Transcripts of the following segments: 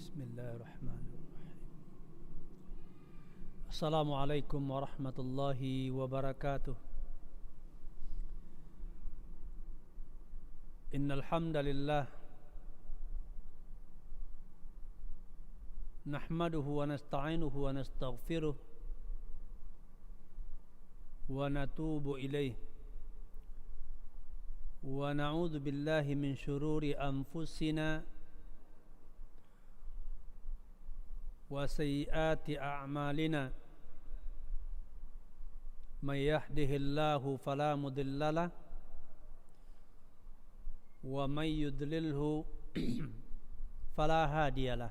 Bismillahirrahmanirrahim. Assalamualaikum warahmatullahi wabarakatuh. Innal hamdalillah nahmaduhu wa nasta'inuhu wa nastaghfiruh wa natubu ilaih wa na'udzu billahi min syururi anfusina wa sayyiati a'malina may yahdihillahu fala mudhillalah wa may yudlilhu fala hadiyalah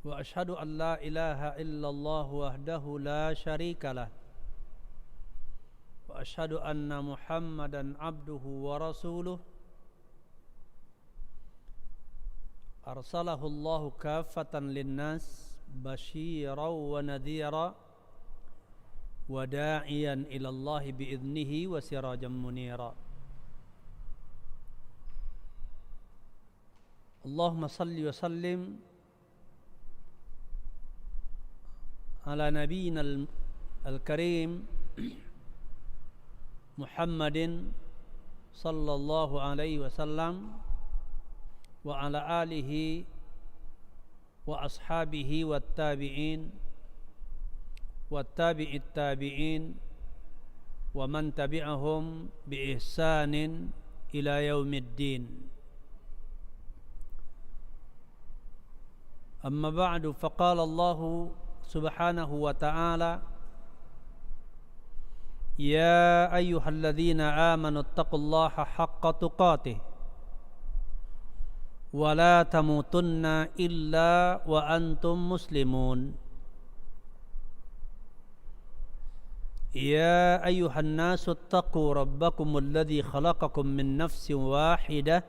wa ashhadu an la ilaha illallah wahdahu la syarikalah wa ashhadu anna muhammadan abduhu wa rasuluh arsalahu Allahu kaffatan linnas basyiran wa nadhira wa da'iyan ila Allah bi'idnihi wa sirajan munira. Allahumma salli wa sallim ala nabiyyina al-karim Muhammadin sallallahu alaihi wasallam wa ala alihi wa ashabihi wat tabi'in wat tabi'it tabi'in wa man tabi'ahum bi ihsanin ila yaumiddin. Amma ba'du, faqala Allah subhanahu wa ta'ala ya ayyuhalladzina amanu taqullaha haqqa tuqatih wa la tamutunna illa wa antum muslimun. Ya ayyuhan nasu attaqu rabbakumul ladzi khalaqakum min nafsin wahidah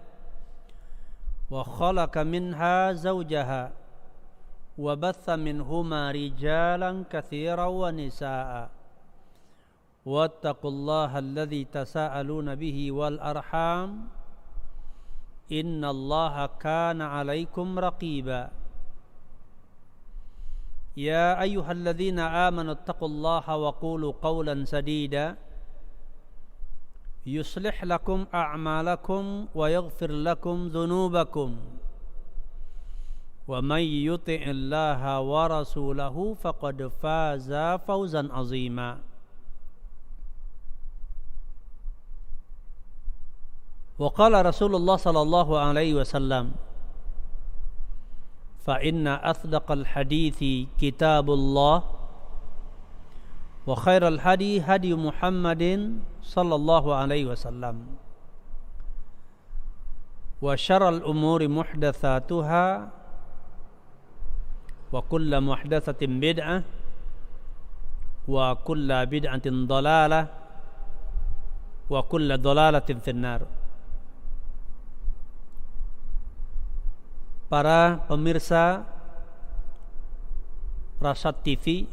wa khalaqa minha zawjaha wa batha minhuma rijalan katsiran wa nisaa'a wattaqullaha alladzi tasaaluna bihi wal arham innallaha kana 'alaikum raqiba. Ya ayyuhalladzina amanu taqullaha wa qulu qawlan sadida yuslih lakum a'malakum wa yaghfir lakum dhunubakum wa may yuti'illaha wa rasulahu faqad faza fawzan 'azima. Wa qala Rasulullah sallallahu alaihi wasallam fa inna asdaqal hadithi kitabullah wa khairal hadi hadi Muhammadin sallallahu alaihi wasallam wa syarrul umuri muhdatsatuha wa kullu muhdatsatin bid'ah wa kullu bid'atin dhalalah wa kullu dhalalatin finnar. Para pemirsa Rasyad TV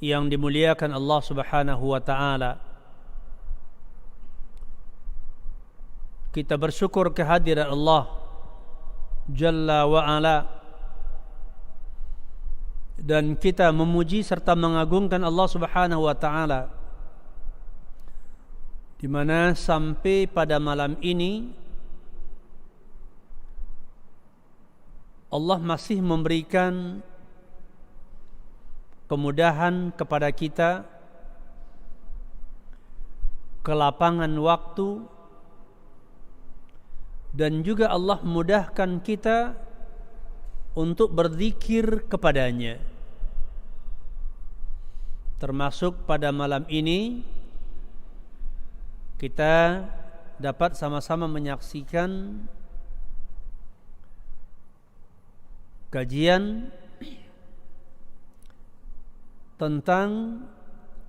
yang dimuliakan Allah Subhanahu wa ta'ala, kita bersyukur kehadiran Allah Jalla wa ala, dan kita memuji serta mengagungkan Allah Subhanahu wa ta'ala di mana sampai pada malam ini Allah masih memberikan kemudahan kepada kita, kelapangan waktu, dan juga Allah memudahkan kita untuk berzikir kepadanya. Termasuk pada malam ini kita dapat sama-sama menyaksikan kajian tentang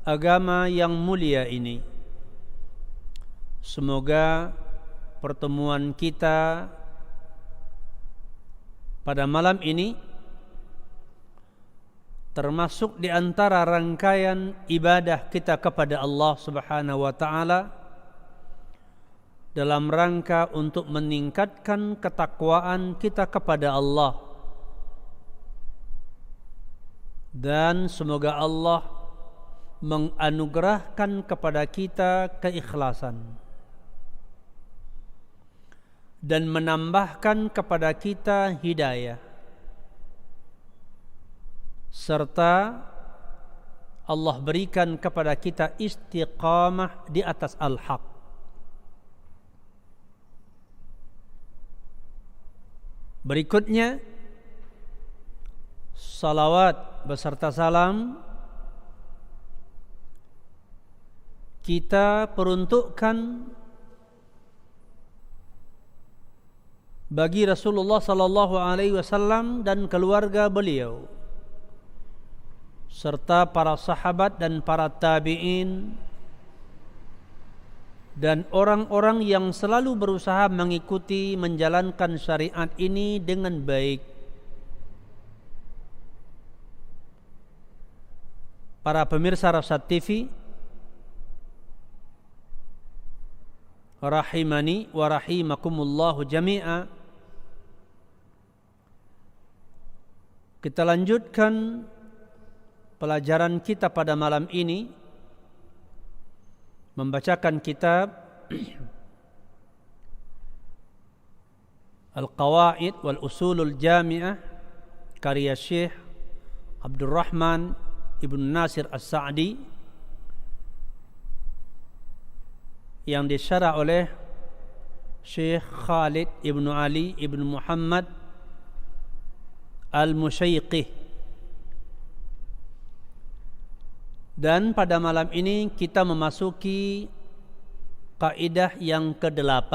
agama yang mulia ini. Semoga pertemuan kita pada malam ini termasuk di antara rangkaian ibadah kita kepada Allah Subhanahu wa taala dalam rangka untuk meningkatkan ketakwaan kita kepada Allah, dan semoga Allah menganugerahkan kepada kita keikhlasan dan menambahkan kepada kita hidayah, serta Allah berikan kepada kita istiqamah di atas al-haq. Berikutnya, salawat beserta salam kita peruntukkan bagi Rasulullah sallallahu alaihi wasallam dan keluarga beliau, serta para sahabat dan para tabi'in dan orang-orang yang selalu berusaha mengikuti menjalankan syariat ini dengan baik. Para pemirsa Rasad TV, rahimani wa rahimakumullahu jami'a, kita lanjutkan pelajaran kita pada malam ini membacakan kitab Al-Qawaid wal Usulul Jami'ah karya Syekh Abdurrahman Ibn Nasir As-Sa'di yang disyarah oleh Syekh Khalid Ibn Ali Ibn Muhammad Al-Musyaiqih. Dan pada malam ini kita memasuki kaidah yang ke-8.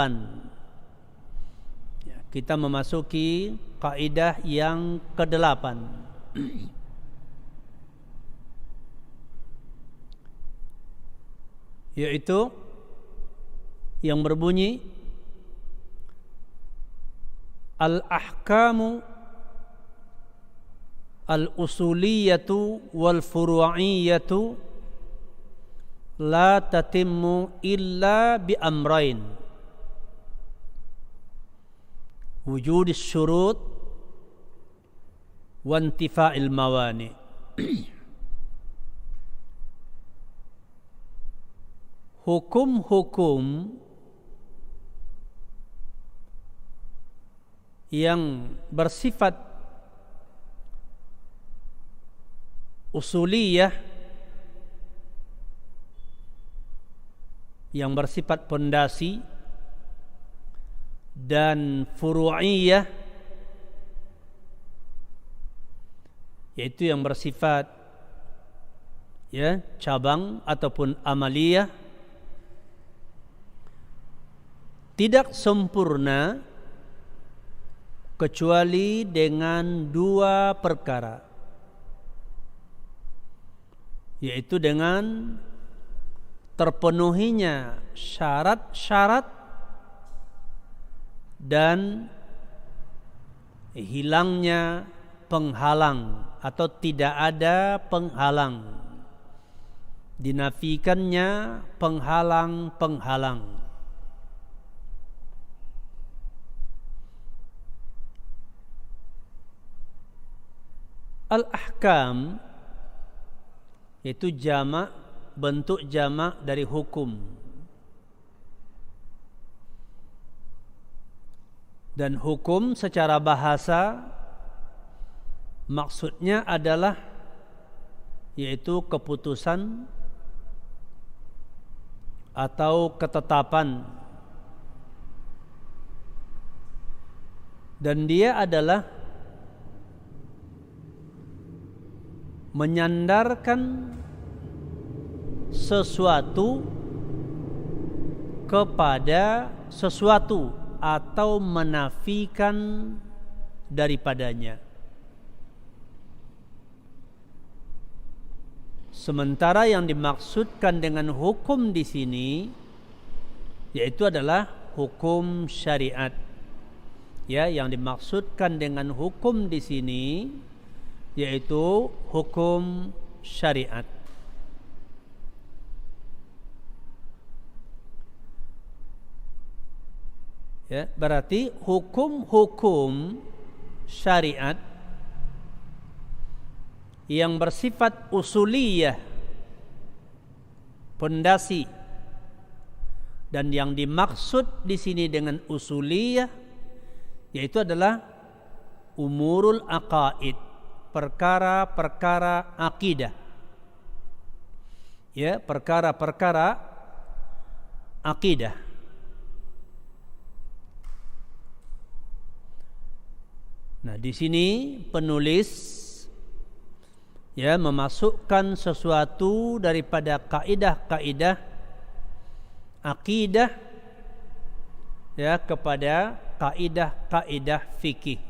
Kita memasuki kaidah yang ke-8. Yaitu yang berbunyi al-ahkamu al-usuliyatu wal furu'iyatu la tatimmu illa bi amrain wujudis syurut wa intifa'il mawani. Hukum-hukum yang bersifat usuliyah, yang bersifat pondasi, dan furu'iyah, yaitu yang bersifat cabang ataupun amaliyah, tidak sempurna kecuali dengan dua perkara, yaitu dengan terpenuhinya syarat-syarat dan hilangnya penghalang atau tidak ada penghalang, dinafikannya penghalang-penghalang. Al-ahkam yaitu jamak, bentuk jamak dari hukum. Dan hukum secara bahasa maksudnya adalah yaitu keputusan atau ketetapan. Dan dia adalah menyandarkan sesuatu kepada sesuatu atau menafikan daripadanya. Sementara yang dimaksudkan dengan hukum di sini yaitu adalah hukum syariat. Ya, yang dimaksudkan dengan hukum di sini yaitu hukum syariat. Ya, berarti hukum-hukum syariat yang bersifat usuliyah, pondasi, dan yang dimaksud di sini dengan usuliyah yaitu adalah umurul aqaid, perkara-perkara akidah. Ya, perkara-perkara akidah. Nah, di sini penulis ya memasukkan sesuatu daripada kaidah-kaidah akidah ya kepada kaidah-kaidah fikih.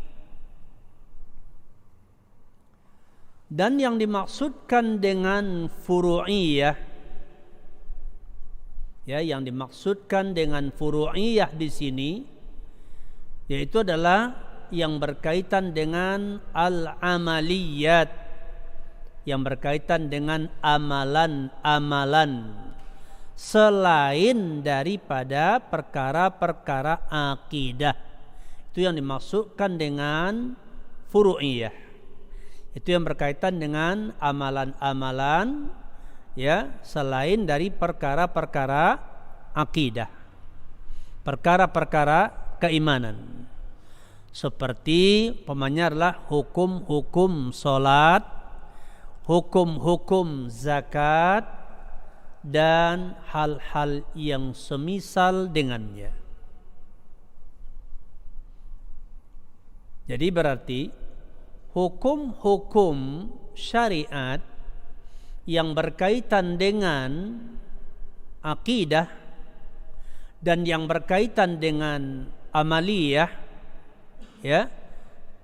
Dan yang dimaksudkan dengan furu'iyah, ya, yang dimaksudkan dengan furu'iyah di sini yaitu adalah yang berkaitan dengan al-amaliyat, yang berkaitan dengan amalan-amalan selain daripada perkara-perkara akidah. Itu yang dimaksudkan dengan furu'iyah. Itu yang berkaitan dengan amalan-amalan ya selain dari perkara-perkara akidah, perkara-perkara keimanan. Seperti pamannya adalah hukum-hukum salat, hukum-hukum zakat, dan hal-hal yang semisal dengannya. Jadi berarti hukum-hukum syariat yang berkaitan dengan akidah dan yang berkaitan dengan amaliyah ya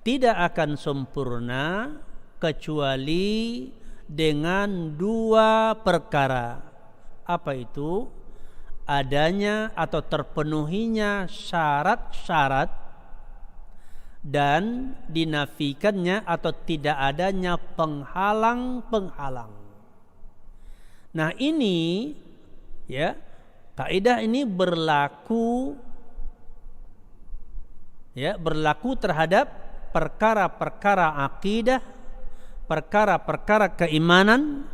tidak akan sempurna kecuali dengan dua perkara. Apa itu? Adanya atau terpenuhinya syarat-syarat dan dinafikannya atau tidak adanya penghalang-penghalang. Nah, ini ya kaidah ini berlaku terhadap perkara-perkara akidah, perkara-perkara keimanan,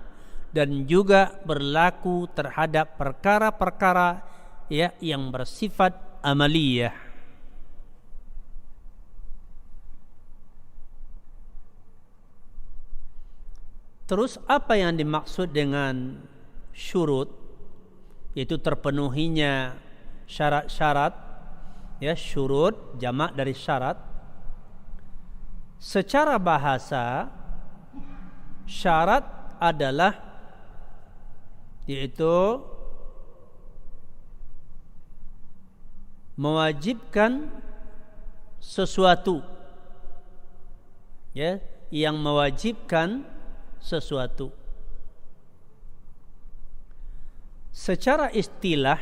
dan juga berlaku terhadap perkara-perkara ya yang bersifat amaliyah. Terus apa yang dimaksud dengan syurut? Yaitu terpenuhinya syarat-syarat. Ya, syurut jamak dari syarat. Secara bahasa syarat adalah yaitu mewajibkan sesuatu, ya, yang mewajibkan sesuatu. Secara istilah,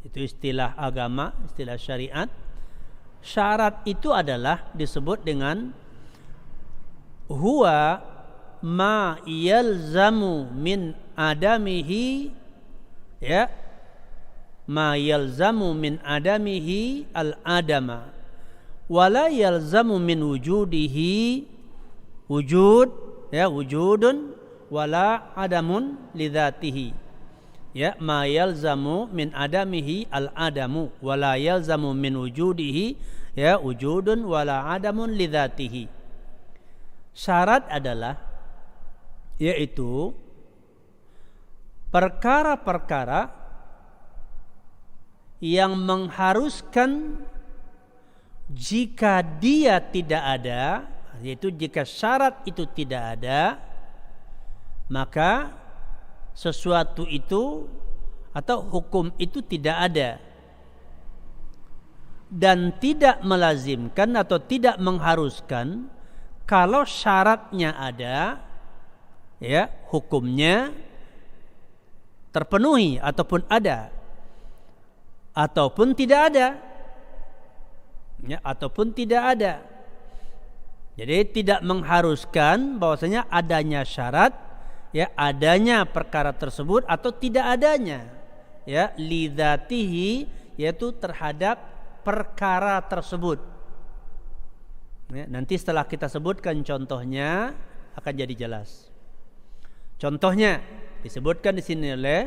itu istilah agama, istilah syariat, syarat itu adalah disebut dengan huwa ma yalzamu min adamihi, ya, ma yalzamu min adamihi al-adama wala yalzamu min wujudihi wujud, ya, wujudun wala adamun lidzatihi. Ya, ma yalzamu min adamihi al-adamu wala yalzamu min wujudihi, ya, wujudun wala adamun lidzatihi. Syarat adalah yaitu perkara-perkara yang mengharuskan jika dia tidak ada, yaitu jika syarat itu tidak ada, maka sesuatu itu atau hukum itu tidak ada dan tidak melazimkan atau tidak mengharuskan. Kalau syaratnya ada, ya, hukumnya terpenuhi ataupun ada ataupun tidak ada, ya, ataupun tidak ada. Jadi tidak mengharuskan bahwasanya adanya syarat, ya, adanya perkara tersebut atau tidak adanya, ya, lidzatihi, yaitu terhadap perkara tersebut. Ya, nanti setelah kita sebutkan contohnya akan jadi jelas. Contohnya disebutkan di sini oleh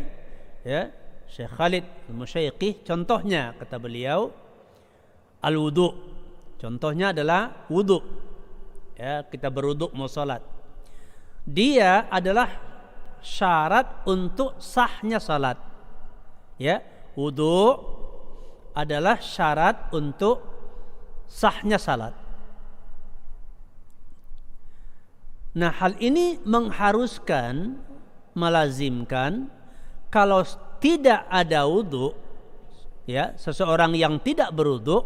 Syekh Khalid Al-Musyaiqi. Contohnya kata beliau al-wudu. Contohnya adalah wudu. Ya, kita berwudu mau salat. Dia adalah syarat untuk sahnya salat. Ya, wudu adalah syarat untuk sahnya salat. Nah, hal ini mengharuskan, melazimkan kalau tidak ada wudu, ya, seseorang yang tidak berwudu,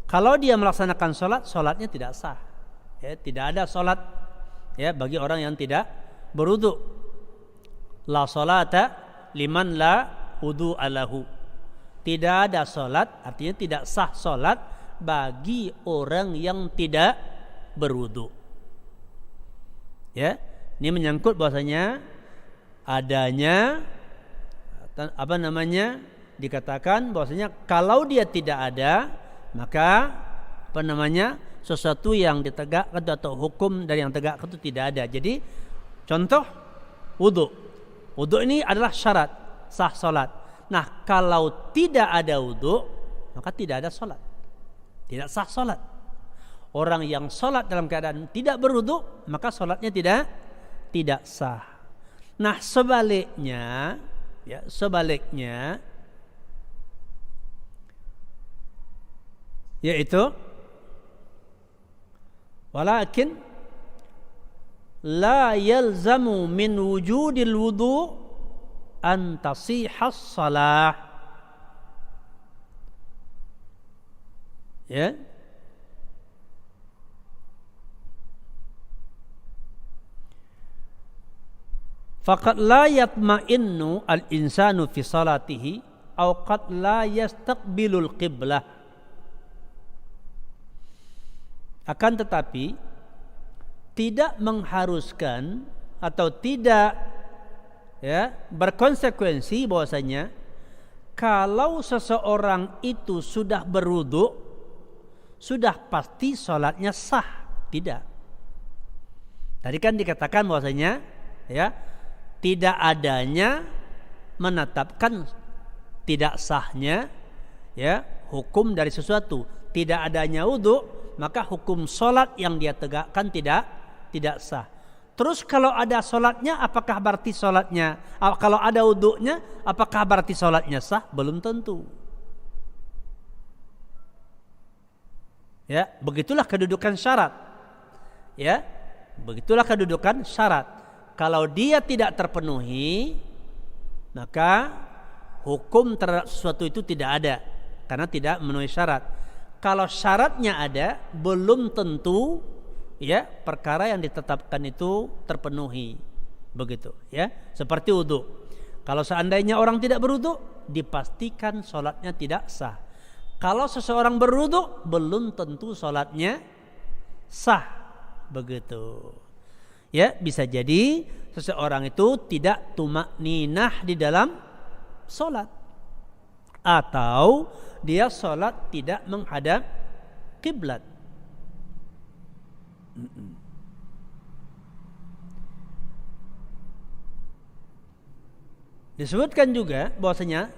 kalau dia melaksanakan salat, salatnya tidak sah. Ya, tidak ada salat ya bagi orang yang tidak berwudu. La salata liman la wudu alahu. Tidak ada salat, artinya tidak sah salat bagi orang yang tidak berwudu. Ya, ini menyangkut bahwasanya adanya dikatakan bahwasanya kalau dia tidak ada, maka sesuatu yang ditegakkan atau hukum dari yang tegakkan itu tidak ada. Jadi contoh wudu. Wudu ini adalah syarat sah salat. Nah, kalau tidak ada wudu, maka tidak ada salat. Tidak sah salat. Orang yang salat dalam keadaan tidak berwudu, maka salatnya tidak sah. Nah, sebaliknya yaitu walakin la yalzamu min wujudil wudu an tasihhas salah. Ya, faqad la yatma'innu al-insanu fi salatihi aw qad la yastaqbilul qiblah. Akan tetapi tidak mengharuskan atau tidak berkonsekuensi bahwasanya kalau seseorang itu sudah berwudu sudah pasti salatnya sah. Tidak. Tadi kan dikatakan bahwasanya tidak adanya menetapkan tidak sahnya hukum dari sesuatu. Tidak adanya wudu, maka hukum salat yang dia tegakkan tidak sah. Terus kalau ada salatnya, apakah berarti salatnya? Kalau ada wudunya, apakah berarti salatnya sah? Belum tentu. Ya, begitulah kedudukan syarat. Ya, begitulah kedudukan syarat. Kalau dia tidak terpenuhi, maka hukum terhadap sesuatu itu tidak ada karena tidak memenuhi syarat. Kalau syaratnya ada, belum tentu perkara yang ditetapkan itu terpenuhi. Begitu ya. Seperti wudu. Kalau seandainya orang tidak berwudu, dipastikan salatnya tidak sah. Kalau seseorang berwudu, belum tentu salatnya sah. Begitu. Ya, bisa jadi seseorang itu tidak tumakninah di dalam salat, atau dia salat tidak menghadap kiblat. Disebutkan juga bahwasanya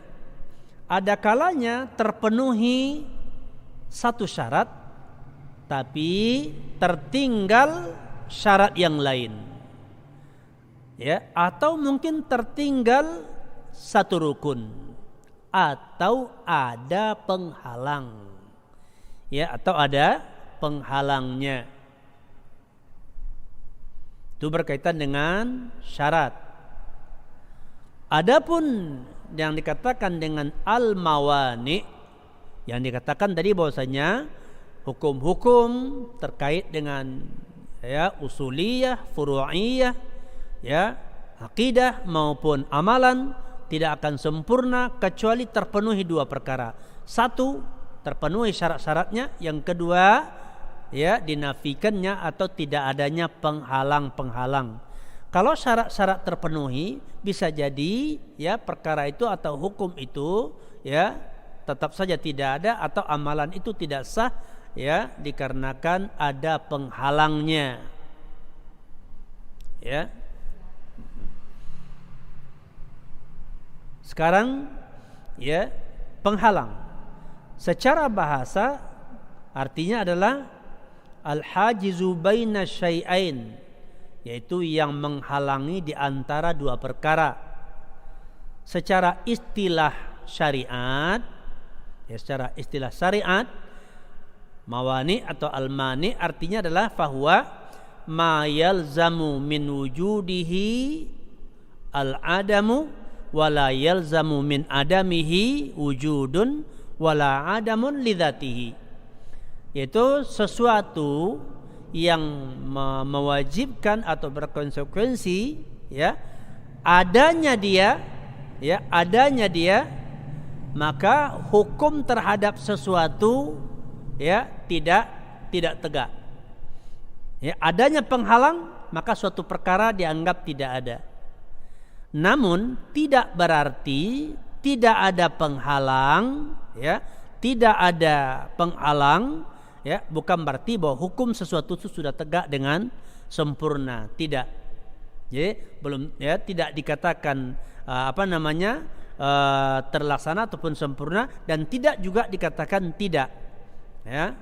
ada kalanya terpenuhi satu syarat tapi tertinggal syarat yang lain. Ya, atau mungkin tertinggal satu rukun atau ada penghalang. Ya, atau ada penghalangnya. Itu berkaitan dengan syarat. Adapun yang dikatakan dengan al-mawani, yang dikatakan tadi bahwasanya hukum-hukum terkait dengan usuliyah, furu'iyah, akidah maupun amalan tidak akan sempurna kecuali terpenuhi dua perkara. Satu, terpenuhi syarat-syaratnya. Yang kedua, dinafikannya atau tidak adanya penghalang-penghalang. Kalau syarat-syarat terpenuhi, bisa jadi perkara itu atau hukum itu tetap saja tidak ada atau amalan itu tidak sah ya dikarenakan ada penghalangnya. Ya. Sekarang ya, penghalang secara bahasa artinya adalah al-hajizu baina syai'ain, yaitu yang menghalangi di antara dua perkara. Secara istilah syariat, ya secara istilah syariat, mawani atau al-mani artinya adalah fahuwa ma yalzamu min wujudihi al-adamu wala yalzamu min adamihi wujudun wala adamun lidzatihi, yaitu sesuatu yang mewajibkan atau berkonsekuensi ya adanya dia, maka hukum terhadap sesuatu ya tidak tegak. Ya, adanya penghalang maka suatu perkara dianggap tidak ada. Namun tidak berarti tidak ada penghalang, ya, tidak ada penghalang, ya, bukan berarti bahwa hukum sesuatu itu sudah tegak dengan sempurna, tidak. Jadi belum, ya, tidak dikatakan terlaksana ataupun sempurna, dan tidak juga dikatakan tidak, ya,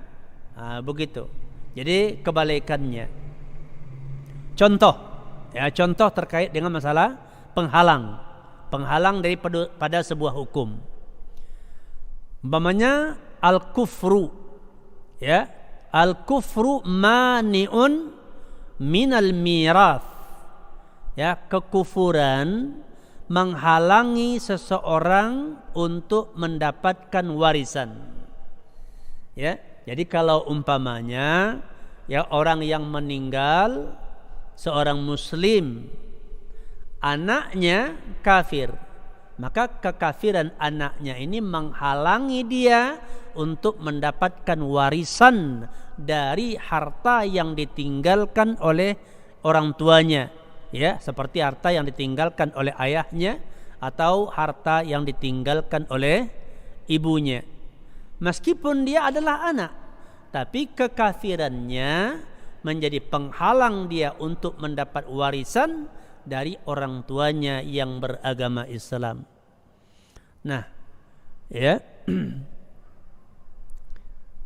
begitu. Jadi kebalikannya. Contoh terkait dengan masalah penghalang daripada sebuah hukum. Umpamanya al-kufru, ya, al-kufru mani'un minal mirath, ya, kekufuran menghalangi seseorang untuk mendapatkan warisan. Ya, jadi kalau umpamanya ya orang yang meninggal seorang muslim, anaknya kafir, maka kekafiran anaknya ini menghalangi dia untuk mendapatkan warisan dari harta yang ditinggalkan oleh orang tuanya, ya, seperti harta yang ditinggalkan oleh ayahnya atau harta yang ditinggalkan oleh ibunya. Meskipun dia adalah anak, tapi kekafirannya menjadi penghalang dia untuk mendapat warisan dari orang tuanya yang beragama Islam. Nah, ya,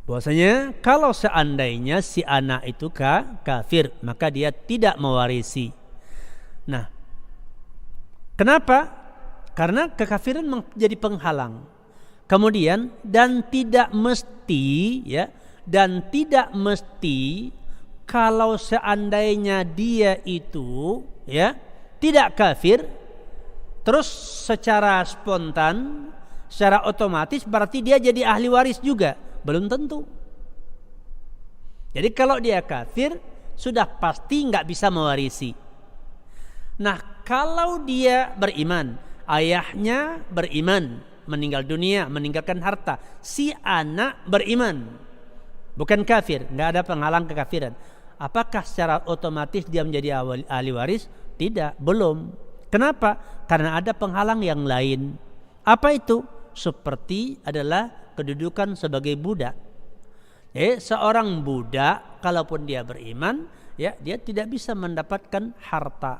bahwasanya kalau seandainya si anak itu kafir, maka dia tidak mewarisi. Nah, kenapa? Karena kekafiran menjadi penghalang. Kemudian dan tidak mesti, ya, kalau seandainya dia itu, ya, tidak kafir, terus secara spontan, secara otomatis berarti dia jadi ahli waris juga. Belum tentu. Jadi kalau dia kafir, sudah pasti nggak bisa mewarisi. Nah, kalau dia beriman, ayahnya beriman, meninggal dunia, meninggalkan harta, si anak beriman, bukan kafir, nggak ada penghalang kekafiran, apakah secara otomatis dia menjadi ahli waris? Tidak, belum. Kenapa? Karena ada penghalang yang lain. Apa itu? Seperti adalah kedudukan sebagai budak. Seorang budak kalaupun dia beriman, ya, dia tidak bisa mendapatkan harta,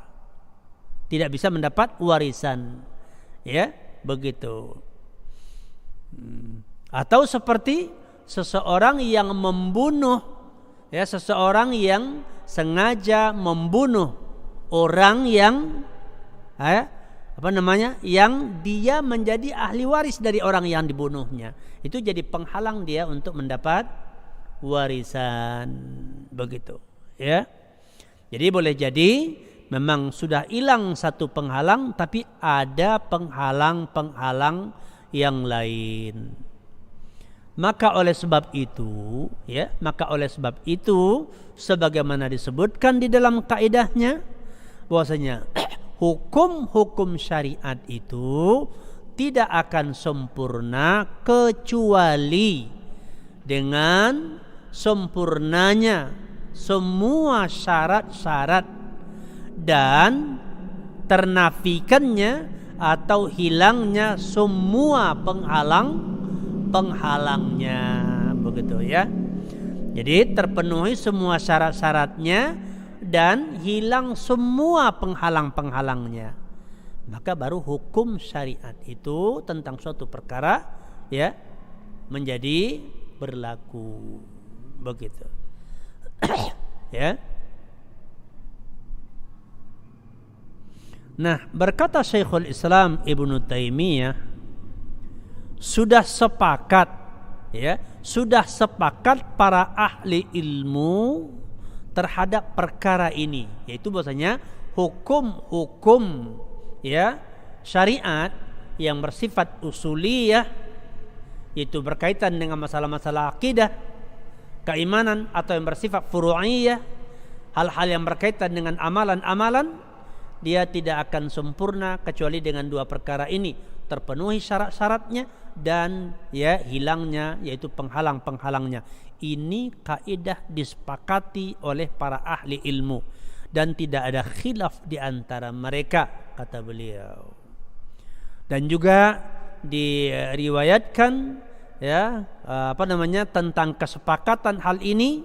tidak bisa mendapat warisan, ya, begitu. Atau seperti seseorang yang membunuh, ya, seseorang yang sengaja membunuh orang yang yang dia menjadi ahli waris dari orang yang dibunuhnya, itu jadi penghalang dia untuk mendapat warisan, begitu, ya. Jadi boleh jadi memang sudah hilang satu penghalang, tapi ada penghalang yang lain. Maka oleh sebab itu, sebagaimana disebutkan di dalam kaidahnya, bahwasanya hukum-hukum syariat itu tidak akan sempurna kecuali dengan sempurnanya semua syarat-syarat dan ternafikannya atau hilangnya semua penghalang penghalangnya, begitu ya. Jadi terpenuhi semua syarat-syaratnya dan hilang semua penghalang-penghalangnya, maka baru hukum syariat itu tentang suatu perkara ya menjadi berlaku, begitu. Ya. Nah, berkata Syekhul Islam Ibnu Taimiyah, sudah sepakat para ahli ilmu terhadap perkara ini, yaitu bahwasanya hukum-hukum ya syariat yang bersifat usuliyah, yaitu berkaitan dengan masalah-masalah akidah, keimanan, atau yang bersifat furu'iyah, hal-hal yang berkaitan dengan amalan-amalan, dia tidak akan sempurna kecuali dengan dua perkara ini, terpenuhi syarat-syaratnya dan ya hilangnya yaitu penghalang-penghalangnya. Ini kaidah disepakati oleh para ahli ilmu dan tidak ada khilaf di antara mereka, kata beliau. Dan juga diriwayatkan tentang kesepakatan hal ini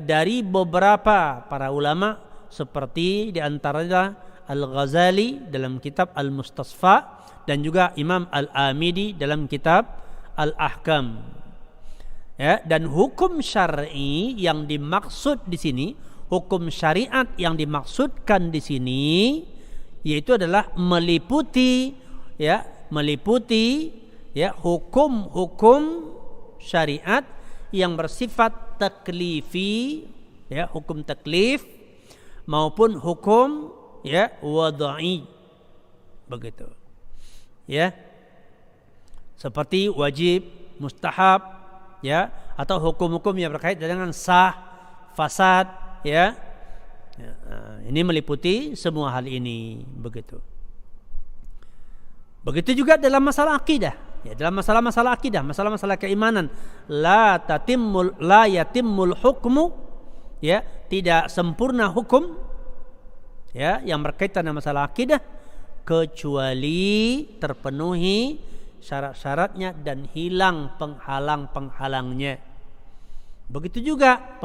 dari beberapa para ulama, seperti di antaranya Al-Ghazali dalam kitab Al-Mustasfa dan juga Imam Al-Amidi dalam kitab Al-Ahkam. Ya, dan hukum syar'i yang dimaksud di sini, hukum syariat yang dimaksudkan di sini yaitu adalah meliputi hukum-hukum syariat yang bersifat taklifi, hukum taklif maupun hukum wad'i, begitu ya, seperti wajib, mustahab atau hukum-hukum yang berkaitan dengan sah, fasad ini meliputi semua hal ini, begitu. Begitu juga dalam masalah akidah, dalam masalah-masalah akidah, masalah-masalah keimanan, la yatimmul hukmu, tidak sempurna hukum yang berkaitan dengan masalah akidah kecuali terpenuhi syarat-syaratnya dan hilang penghalang-penghalangnya. Begitu juga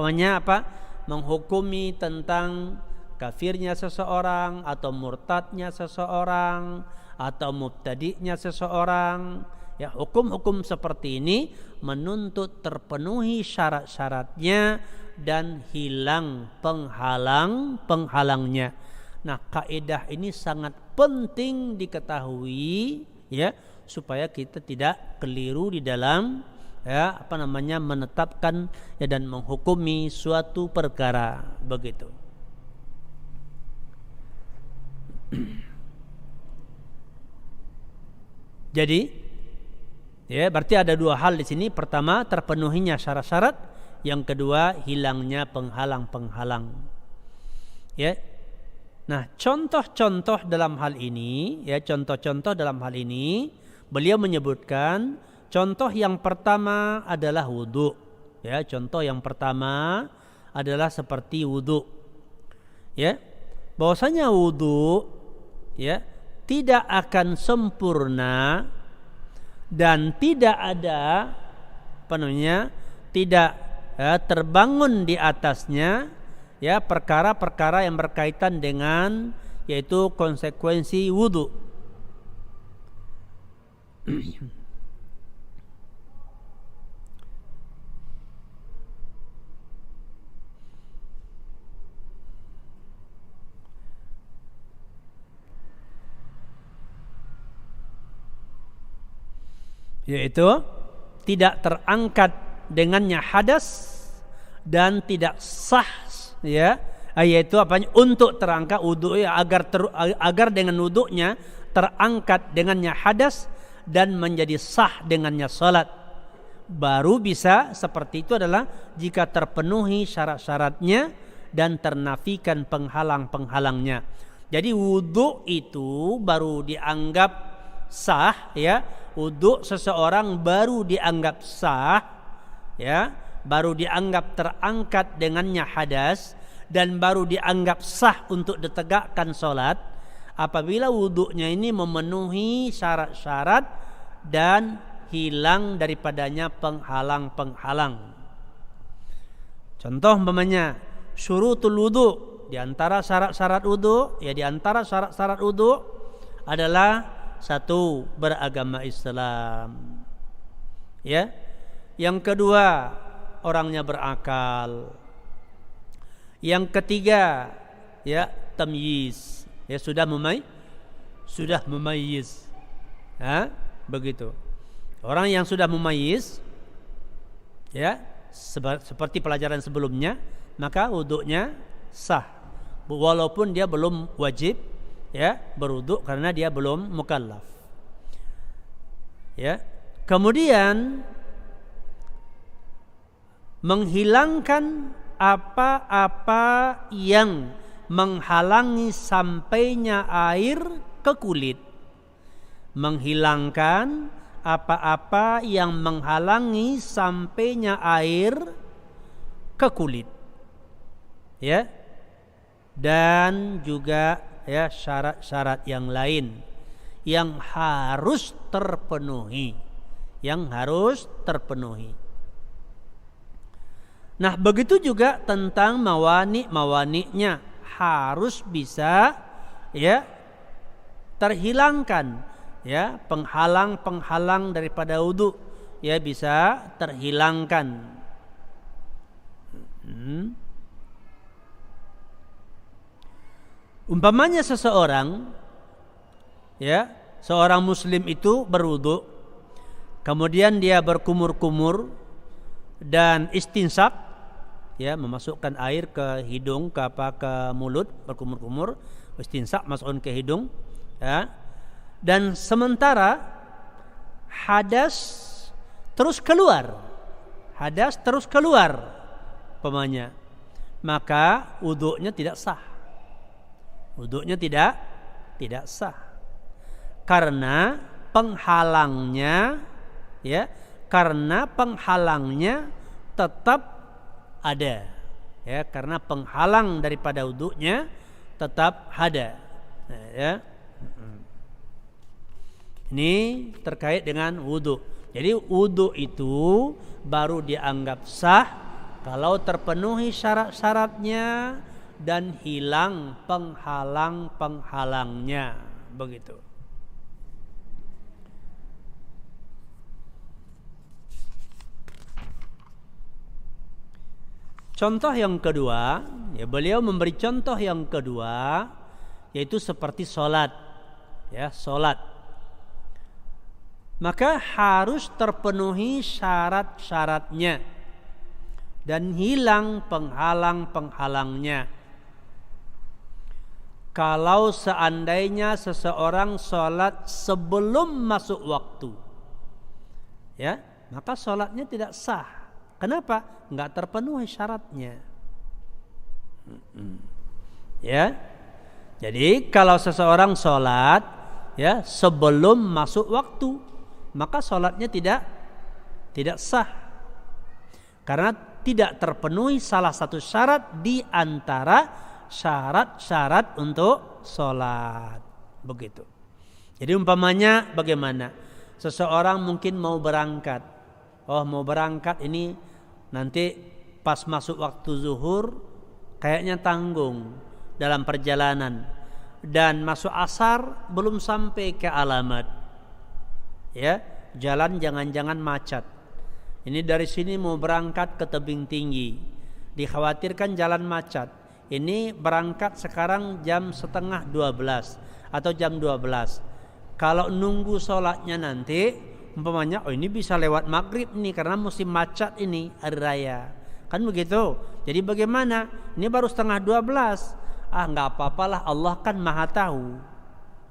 menghukumi tentang kafirnya seseorang atau murtadnya seseorang atau mubtadi'nya seseorang. Hukum-hukum seperti ini menuntut terpenuhi syarat-syaratnya dan hilang penghalangnya. Nah, kaidah ini sangat penting diketahui supaya kita tidak keliru di dalam menetapkan dan menghukumi suatu perkara, begitu. Jadi berarti ada dua hal di sini. Pertama, terpenuhinya syarat-syarat. Yang kedua, hilangnya penghalang-penghalang. Nah, contoh-contoh dalam hal ini, beliau menyebutkan contoh yang pertama adalah wudu. Contoh yang pertama adalah seperti wudu. Bahwasanya wudu tidak akan sempurna dan tidak ada tidak terbangun di atasnya perkara-perkara yang berkaitan dengan yaitu konsekuensi wudu. Yaitu tidak terangkat dengannya hadas dan tidak sah yaitu untuk terangkat wudu agar dengan wudunya terangkat dengannya hadas dan menjadi sah dengannya salat. Baru bisa seperti itu adalah jika terpenuhi syarat-syaratnya dan ternafikan penghalang-penghalangnya. Jadi wudu itu baru dianggap sah wudu seseorang baru dianggap sah baru dianggap terangkat dengannya hadas dan baru dianggap sah untuk ditegakkan salat apabila wudunya ini memenuhi syarat-syarat dan hilang daripadanya penghalang-penghalang. Contoh umpamanya syurutul wudu, di antara syarat-syarat wudu, ya di antara syarat-syarat wudu adalah satu, beragama Islam. Ya. Yang kedua, orangnya berakal. Yang ketiga, ya tamyiz, ya sudah memayyiz. Begitu. Orang yang sudah memayyiz, ya seperti pelajaran sebelumnya, maka wudunya sah, walaupun dia belum wajib ya berwudu karena dia belum mukallaf. Ya. Kemudian menghilangkan apa-apa yang menghalangi sampainya air ke kulit. Menghilangkan apa-apa yang menghalangi sampainya air ke kulit. Ya. Dan juga ya syarat-syarat yang lain yang harus terpenuhi. Nah, begitu juga tentang mawani-mawaninya harus bisa ya terhilangkan, ya penghalang-penghalang daripada wudu ya bisa terhilangkan. Umpamanya seseorang ya seorang muslim itu berwudu, kemudian dia berkumur-kumur dan istinsak, ya memasukkan air ke hidung, ke mulut, berkumur-kumur, istinsak masukkan ke hidung, ya. Dan sementara hadas terus keluar, umpamanya, maka wudunya tidak sah. Tidak sah. Karena penghalangnya tetap ada, ya karena penghalang daripada wudunya tetap ada, ya. Ini terkait dengan wudu. Jadi wudu itu baru dianggap sah kalau terpenuhi syarat-syaratnya dan hilang penghalang-penghalangnya, begitu. Contoh yang kedua, ya beliau memberi contoh yang kedua, yaitu seperti sholat, ya sholat. Maka harus terpenuhi syarat-syaratnya dan hilang penghalang-penghalangnya. Kalau seandainya seseorang sholat sebelum masuk waktu, ya maka sholatnya tidak sah. Kenapa? Enggak terpenuhi syaratnya. Ya. Jadi kalau seseorang sholat ya sebelum masuk waktu, maka sholatnya tidak sah. Karena tidak terpenuhi salah satu syarat di antara syarat-syarat untuk sholat. Begitu. Jadi umpamanya bagaimana? Seseorang mungkin mau berangkat. Mau berangkat ini nanti pas masuk waktu zuhur kayaknya tanggung dalam perjalanan, dan masuk asar belum sampai ke alamat, ya jalan jangan-jangan macet. Ini dari sini mau berangkat ke tebing tinggi, dikhawatirkan jalan macet. Ini berangkat sekarang jam 11:30 atau jam 12. Kalau nunggu sholatnya nanti umpamanya ini bisa lewat maghrib nih karena musim macet ini hari raya, kan begitu. Jadi bagaimana? Ini baru 11:30. Nggak apa-apalah, Allah kan maha tahu,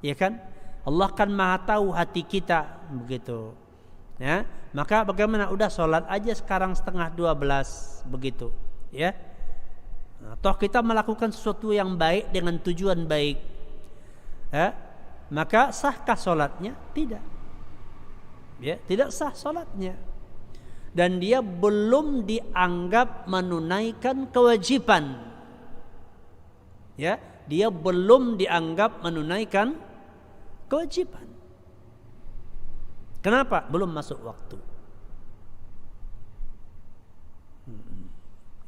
ya kan? Allah kan maha tahu hati kita, begitu. Ya, maka bagaimana? Udah sholat aja sekarang 11:30, begitu. Ya, toh kita melakukan sesuatu yang baik dengan tujuan baik. Ya, maka sahkah sholatnya? Tidak. Ya, tidak sah sholatnya, dan dia belum dianggap menunaikan kewajiban. Ya, dia belum dianggap menunaikan kewajiban. Kenapa? Belum masuk waktu.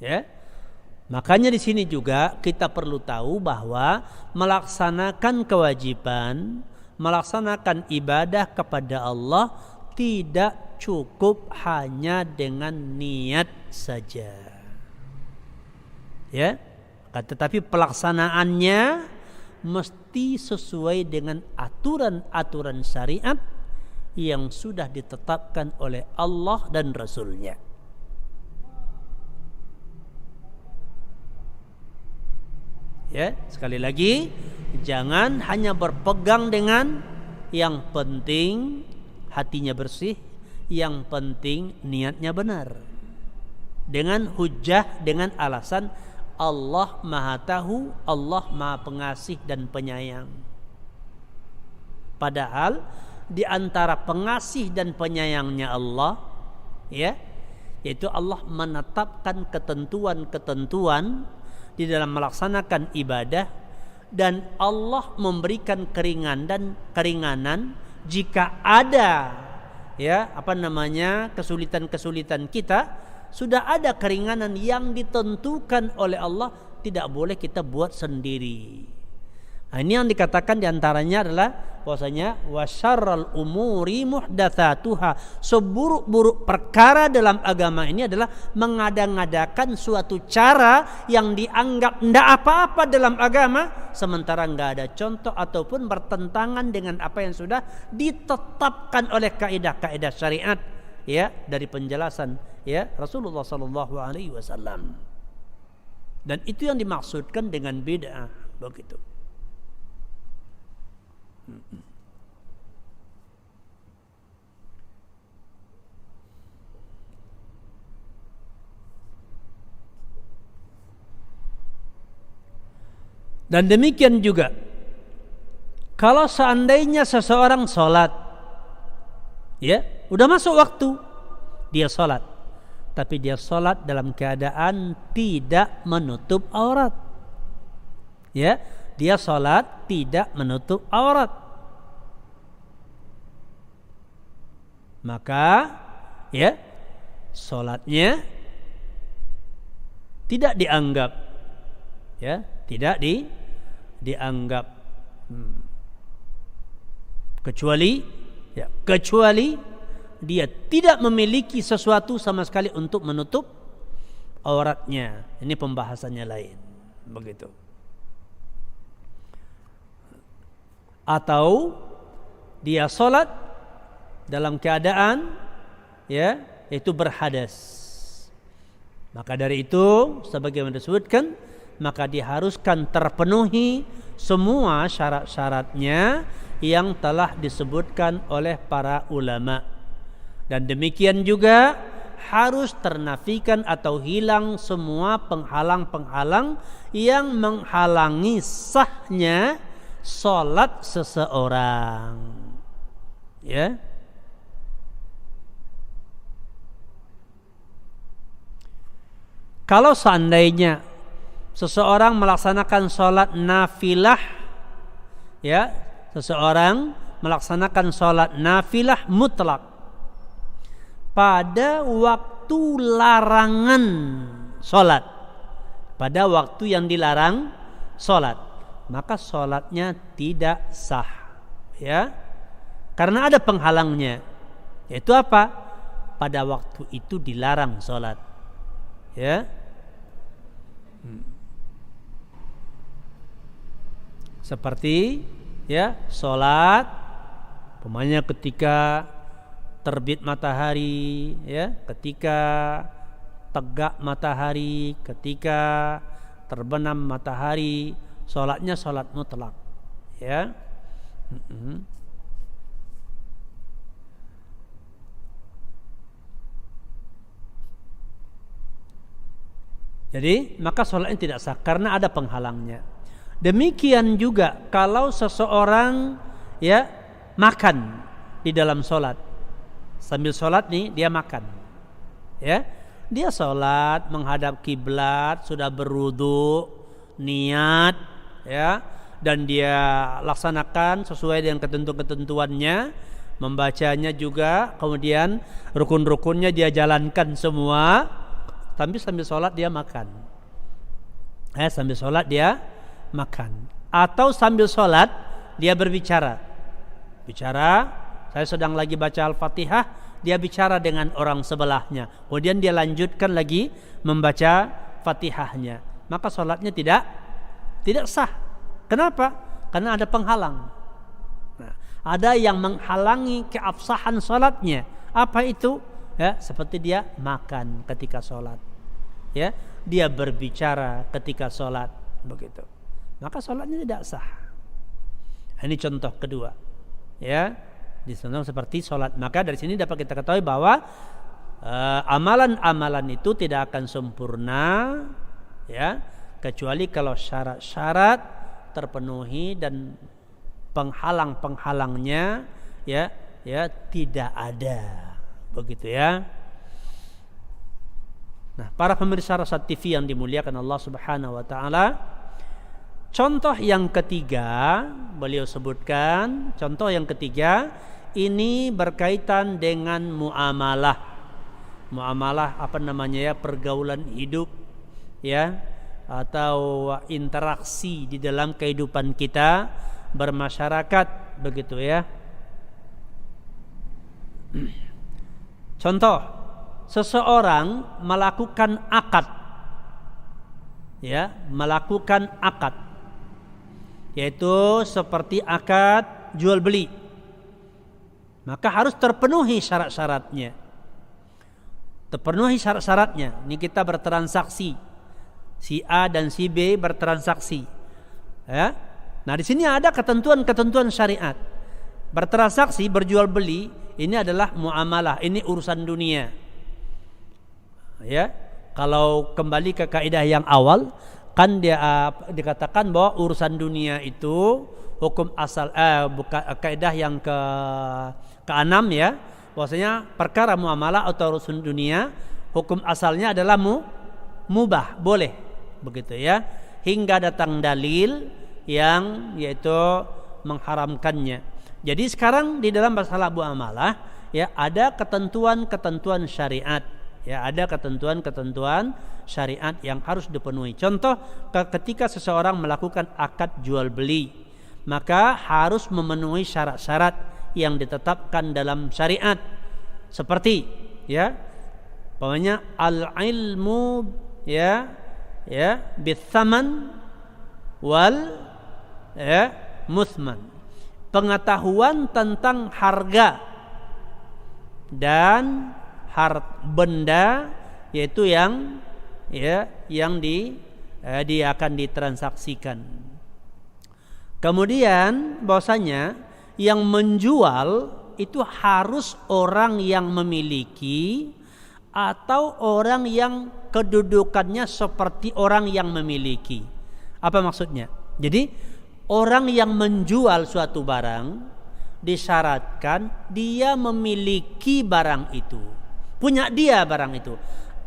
Ya. Makanya di sini juga kita perlu tahu bahwa melaksanakan kewajiban, melaksanakan ibadah kepada Allah tidak cukup hanya dengan niat saja. Ya. Tetapi pelaksanaannya mesti sesuai dengan aturan-aturan syariat yang sudah ditetapkan oleh Allah dan Rasul-Nya. Ya, sekali lagi, jangan hanya berpegang dengan yang penting hatinya bersih, yang penting niatnya benar. Dengan hujjah, dengan alasan Allah Maha Tahu, Allah Maha Pengasih dan Penyayang. Padahal di antara pengasih dan penyayangnya Allah, ya, yaitu Allah menetapkan ketentuan-ketentuan di dalam melaksanakan ibadah, dan Allah memberikan keringanan jika ada kesulitan-kesulitan kita, sudah ada keringanan yang ditentukan oleh Allah, tidak boleh kita buat sendiri. Nah, ini yang dikatakan diantaranya adalah bahwasanya wasyarrul umuri muhdatsatuha, seburuk-buruk perkara dalam agama ini adalah mengada-ngadakan suatu cara yang dianggap tidak apa-apa dalam agama, sementara nggak ada contoh ataupun bertentangan dengan apa yang sudah ditetapkan oleh kaidah-kaidah syariat, ya, dari penjelasan, ya, Rasulullah sallallahu alaihi wasallam. Dan itu yang dimaksudkan dengan bid'ah, begitu. Dan demikian juga kalau seandainya seseorang sholat, ya, udah masuk waktu, dia sholat, tapi dia sholat dalam keadaan tidak menutup aurat, ya, dia sholat tidak menutup aurat, maka, ya, sholatnya tidak dianggap, ya, tidak dianggap, kecuali dia tidak memiliki sesuatu sama sekali untuk menutup auratnya. Ini pembahasannya lain, begitu. Atau dia sholat dalam keadaan, ya, itu berhadas. Maka dari itu, sebagaimana disebutkan, maka diharuskan terpenuhi semua syarat-syaratnya yang telah disebutkan oleh para ulama. Dan demikian juga harus ternafikan atau hilang semua penghalang-penghalang yang menghalangi sahnya sholat seseorang, ya. Kalau seandainya seseorang melaksanakan sholat nafilah, ya, seseorang melaksanakan sholat nafilah mutlak pada waktu larangan sholat, pada waktu yang dilarang sholat, maka sholatnya tidak sah, ya, karena ada penghalangnya, yaitu apa? Pada waktu itu dilarang sholat, ya. Seperti, ya, sholat umpamanya ketika terbit matahari, ya, ketika tegak matahari, ketika terbenam matahari, sholatnya sholat mutlak, ya. Jadi maka sholatnya tidak sah karena ada penghalangnya. Demikian juga kalau seseorang, ya, makan di dalam sholat, sambil sholat nih dia makan, ya, dia sholat menghadap kiblat, sudah berwudu, niat, ya, dan dia laksanakan sesuai dengan ketentuan-ketentuannya, membacanya juga, kemudian rukun-rukunnya dia jalankan semua, tapi sambil sholat dia makan. Sambil sholat dia makan. Atau sambil sholat dia berbicara. Saya sedang lagi baca Al-Fatihah, dia bicara dengan orang sebelahnya. Kemudian dia lanjutkan lagi membaca Fatihahnya. Maka sholatnya tidak sah. Kenapa? Karena ada penghalang. Ada yang menghalangi keabsahan salatnya. Apa itu? Ya, seperti dia makan ketika salat. Ya, dia berbicara ketika salat, begitu. Maka salatnya tidak sah. Ini contoh kedua. Ya, dicontoh seperti salat. Maka dari sini dapat kita ketahui bahwa amalan-amalan itu tidak akan sempurna, ya, kecuali kalau syarat-syarat terpenuhi dan penghalang-penghalangnya ya tidak ada, begitu ya. Nah, para pemirsa Rasad TV yang dimuliakan Allah Subhanahu wa taala, contoh yang ketiga beliau sebutkan, contoh yang ketiga ini berkaitan dengan muamalah pergaulan hidup ya, atau interaksi di dalam kehidupan kita bermasyarakat, begitu ya. Contoh, seseorang melakukan akad, ya, yaitu seperti akad jual beli, maka harus terpenuhi syarat-syaratnya. Ini kita bertransaksi, si A dan si B bertransaksi, ya. Nah, di sini ada ketentuan-ketentuan syariat. Bertransaksi, berjual beli, ini adalah muamalah, ini urusan dunia. Ya, kalau kembali ke kaidah yang awal, kan dia dikatakan bahwa urusan dunia itu hukum asal kaidah yang ke-6 ya, bahwasanya perkara muamalah atau urusan dunia hukum asalnya adalah mubah, boleh, begitu ya, hingga datang dalil yang yaitu mengharamkannya. Jadi sekarang di dalam masalah muamalah ya ada ketentuan-ketentuan syariat, ya ada ketentuan-ketentuan syariat yang harus dipenuhi. Contoh, ketika seseorang melakukan akad jual beli, maka harus memenuhi syarat-syarat yang ditetapkan dalam syariat. Seperti ya, pokoknya al-ilmu ya bithaman wal muthman, pengetahuan tentang harga dan benda, yaitu yang akan ditransaksikan. Kemudian bahwasanya yang menjual itu harus orang yang memiliki atau orang yang kedudukannya seperti orang yang memiliki. Apa maksudnya? Jadi orang yang menjual suatu barang disyaratkan dia memiliki barang itu, punya dia barang itu,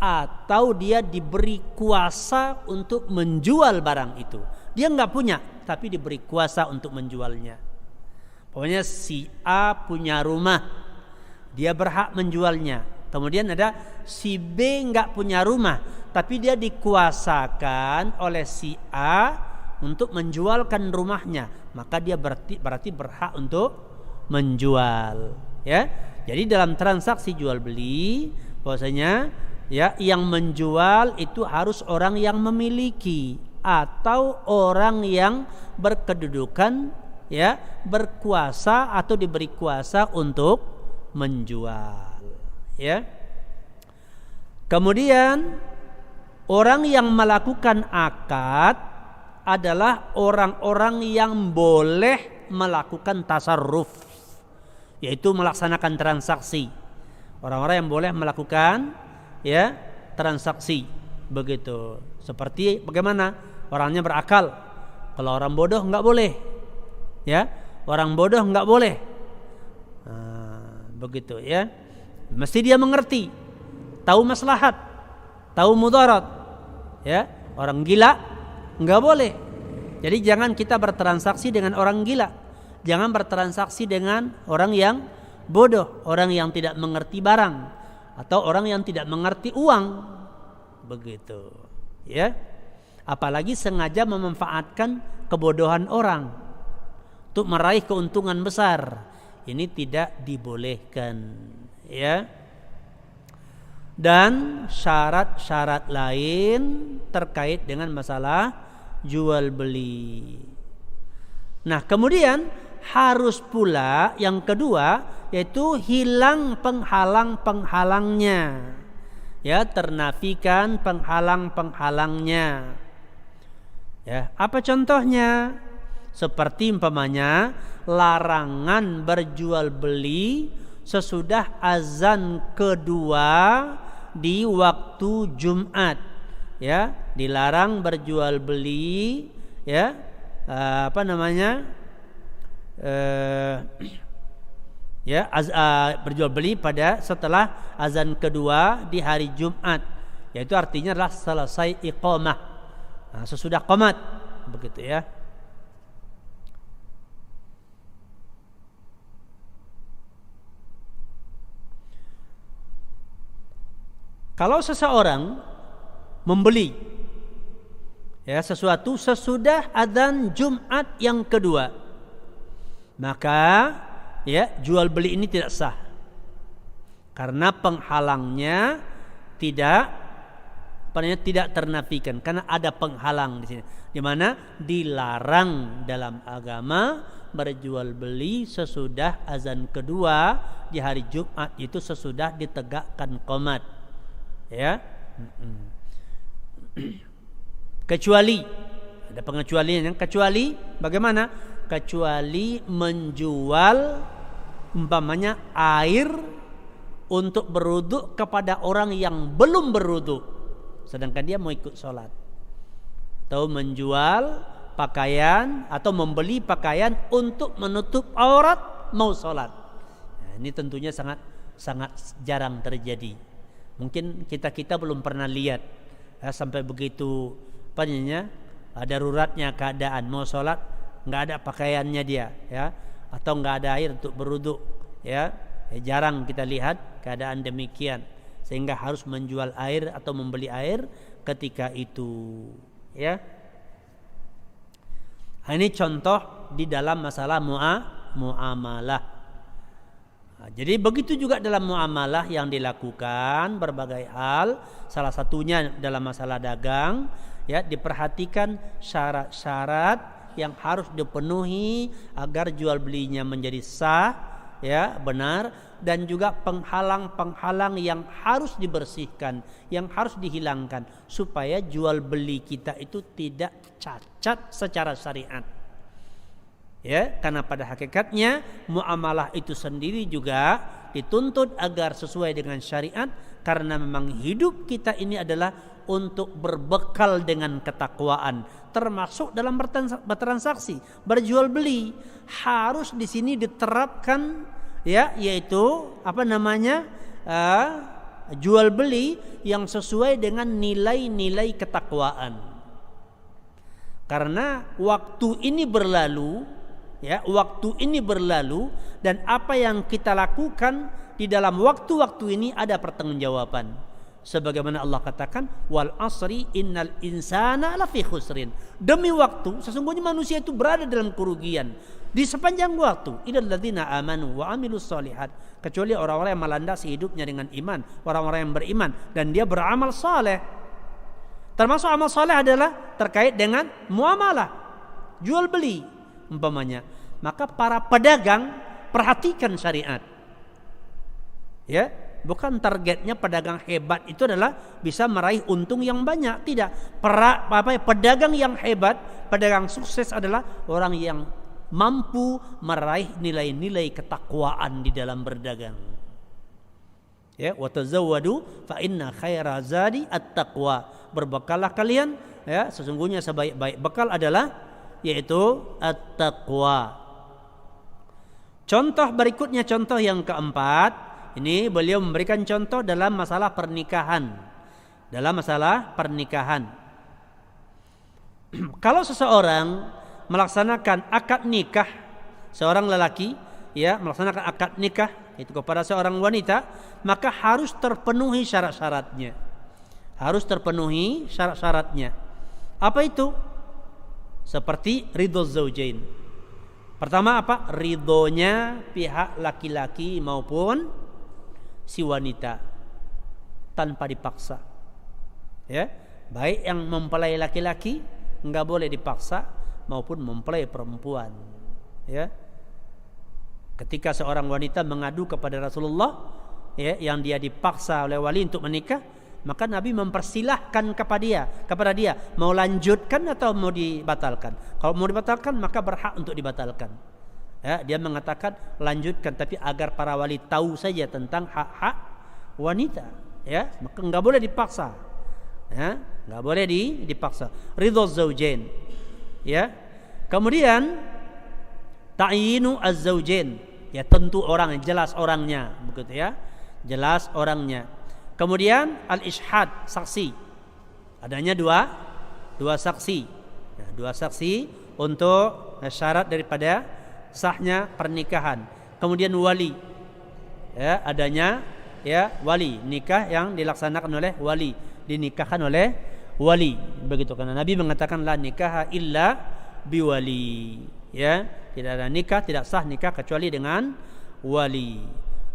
atau dia diberi kuasa untuk menjual barang itu. Dia nggak punya, tapi diberi kuasa untuk menjualnya. Pokoknya si A punya rumah, dia berhak menjualnya. Kemudian ada si B nggak punya rumah, tapi dia dikuasakan oleh si A untuk menjualkan rumahnya, maka dia berarti berhak untuk menjual, ya. Jadi dalam transaksi jual beli, bahwasanya ya yang menjual itu harus orang yang memiliki atau orang yang berkedudukan, ya, berkuasa atau diberi kuasa untuk menjual, ya. Kemudian orang yang melakukan akad adalah orang-orang yang boleh melakukan tasarruf, yaitu melaksanakan transaksi. Orang-orang yang boleh melakukan ya transaksi, begitu. Seperti bagaimana? Orangnya berakal. Kalau orang bodoh enggak boleh. Ya, orang bodoh enggak boleh. Begitu ya. Mesti dia mengerti, tahu maslahat, tahu mudarat. Ya, orang gila enggak boleh. Jadi jangan kita bertransaksi dengan orang gila. Jangan bertransaksi dengan orang yang bodoh, orang yang tidak mengerti barang, atau orang yang tidak mengerti uang. Begitu, ya. Apalagi sengaja memanfaatkan kebodohan orang untuk meraih keuntungan besar. Ini tidak dibolehkan, ya. Dan syarat-syarat lain terkait dengan masalah jual beli. Nah, kemudian harus pula yang kedua, yaitu hilang penghalang-penghalangnya. Ya, ternafikan penghalang-penghalangnya. Ya, apa contohnya? Seperti umpamanya larangan berjual beli sesudah azan kedua di waktu Jumat. Ya, dilarang berjual beli, ya, berjual beli pada setelah azan kedua di hari Jumat, yaitu artinya adalah selesai iqamah, sesudah qomat, begitu ya. Kalau seseorang membeli sesuatu sesudah azan Jumat yang kedua, maka jual beli ini tidak sah, karena penghalangnya tidak ternafikan, karena ada penghalang di sini, di mana dilarang dalam agama berjual beli sesudah azan kedua di hari Jumat, itu sesudah ditegakkan qomat. Ya, kecuali ada pengecualian, kecuali bagaimana? Kecuali menjual umpamanya air untuk berwudu kepada orang yang belum berwudu, sedangkan dia mau ikut sholat, atau menjual pakaian atau membeli pakaian untuk menutup aurat mau sholat. Nah, ini tentunya sangat jarang terjadi. Mungkin kita belum pernah lihat sampai begitu daruratnya keadaan mau sholat nggak ada pakaiannya dia, ya, atau nggak ada air untuk berwudu, ya. Jarang kita lihat keadaan demikian sehingga harus menjual air atau membeli air ketika itu, ya. Nah, ini contoh di dalam masalah muamalah. Jadi begitu juga dalam muamalah yang dilakukan berbagai hal, salah satunya dalam masalah dagang, ya, diperhatikan syarat-syarat yang harus dipenuhi agar jual belinya menjadi sah, ya, benar, dan juga penghalang-penghalang yang harus dibersihkan, yang harus dihilangkan supaya jual beli kita itu tidak cacat secara syariat. Ya, karena pada hakikatnya muamalah itu sendiri juga dituntut agar sesuai dengan syariat, karena memang hidup kita ini adalah untuk berbekal dengan ketakwaan, termasuk dalam bertransaksi, berjual beli harus di sini diterapkan, ya, yaitu jual beli yang sesuai dengan nilai-nilai ketakwaan. Karena waktu ini berlalu, dan apa yang kita lakukan di dalam waktu-waktu ini ada pertanggungjawaban. Sebagaimana Allah katakan, wal asri innal insana lafi khusrin. Demi waktu, sesungguhnya manusia itu berada dalam kerugian di sepanjang waktu. Illal ladzina amanu wa amilus solihat, kecuali orang-orang yang melandasi hidupnya dengan iman, orang-orang yang beriman dan dia beramal saleh. Termasuk amal saleh adalah terkait dengan muamalah, jual beli umpamanya. Maka para pedagang perhatikan syariat, ya, bukan targetnya pedagang hebat itu adalah bisa meraih untung yang banyak, tidak. Pedagang yang hebat, pedagang sukses adalah orang yang mampu meraih nilai-nilai ketakwaan di dalam berdagang. Ya, wa tazawwadu fa inna khaira zadi at-taqwa. Berbekallah kalian, ya, sesungguhnya sebaik-baik bekal adalah yaitu at-taqwa. Contoh berikutnya, contoh yang keempat, ini beliau memberikan contoh dalam masalah pernikahan. Kalau seseorang melaksanakan akad nikah, seorang lelaki ya melaksanakan akad nikah itu kepada seorang wanita, maka harus terpenuhi syarat-syaratnya. Harus terpenuhi syarat-syaratnya. Apa itu? Seperti ridho zaujain. Pertama apa? Ridhonya pihak laki-laki maupun si wanita tanpa dipaksa. Ya, baik yang mempelai laki-laki enggak boleh dipaksa maupun mempelai perempuan. Ya. Ketika seorang wanita mengadu kepada Rasulullah, ya, yang dia dipaksa oleh wali untuk menikah, maka Nabi mempersilahkan kepada dia mau lanjutkan atau mau dibatalkan. Kalau mau dibatalkan maka berhak untuk dibatalkan. Ya, dia mengatakan lanjutkan, tapi agar para wali tahu saja tentang hak-hak wanita. Ya, maka enggak boleh dipaksa. Ya, enggak boleh dipaksa. Ridho zaujain. Ya. Kemudian ta'yinu az-zaujain. Ya, tentu orang, jelas orangnya, begitu ya. Jelas orangnya. Kemudian al-ishhad, saksi. Adanya dua saksi. Ya, dua saksi untuk syarat daripada sahnya pernikahan. Kemudian wali. Ya, adanya ya wali, nikah yang dilaksanakan oleh wali, dinikahkan oleh wali. Begitu, karena Nabi mengatakan la nikaha illa biwali. Ya, tidak ada nikah, tidak sah nikah kecuali dengan wali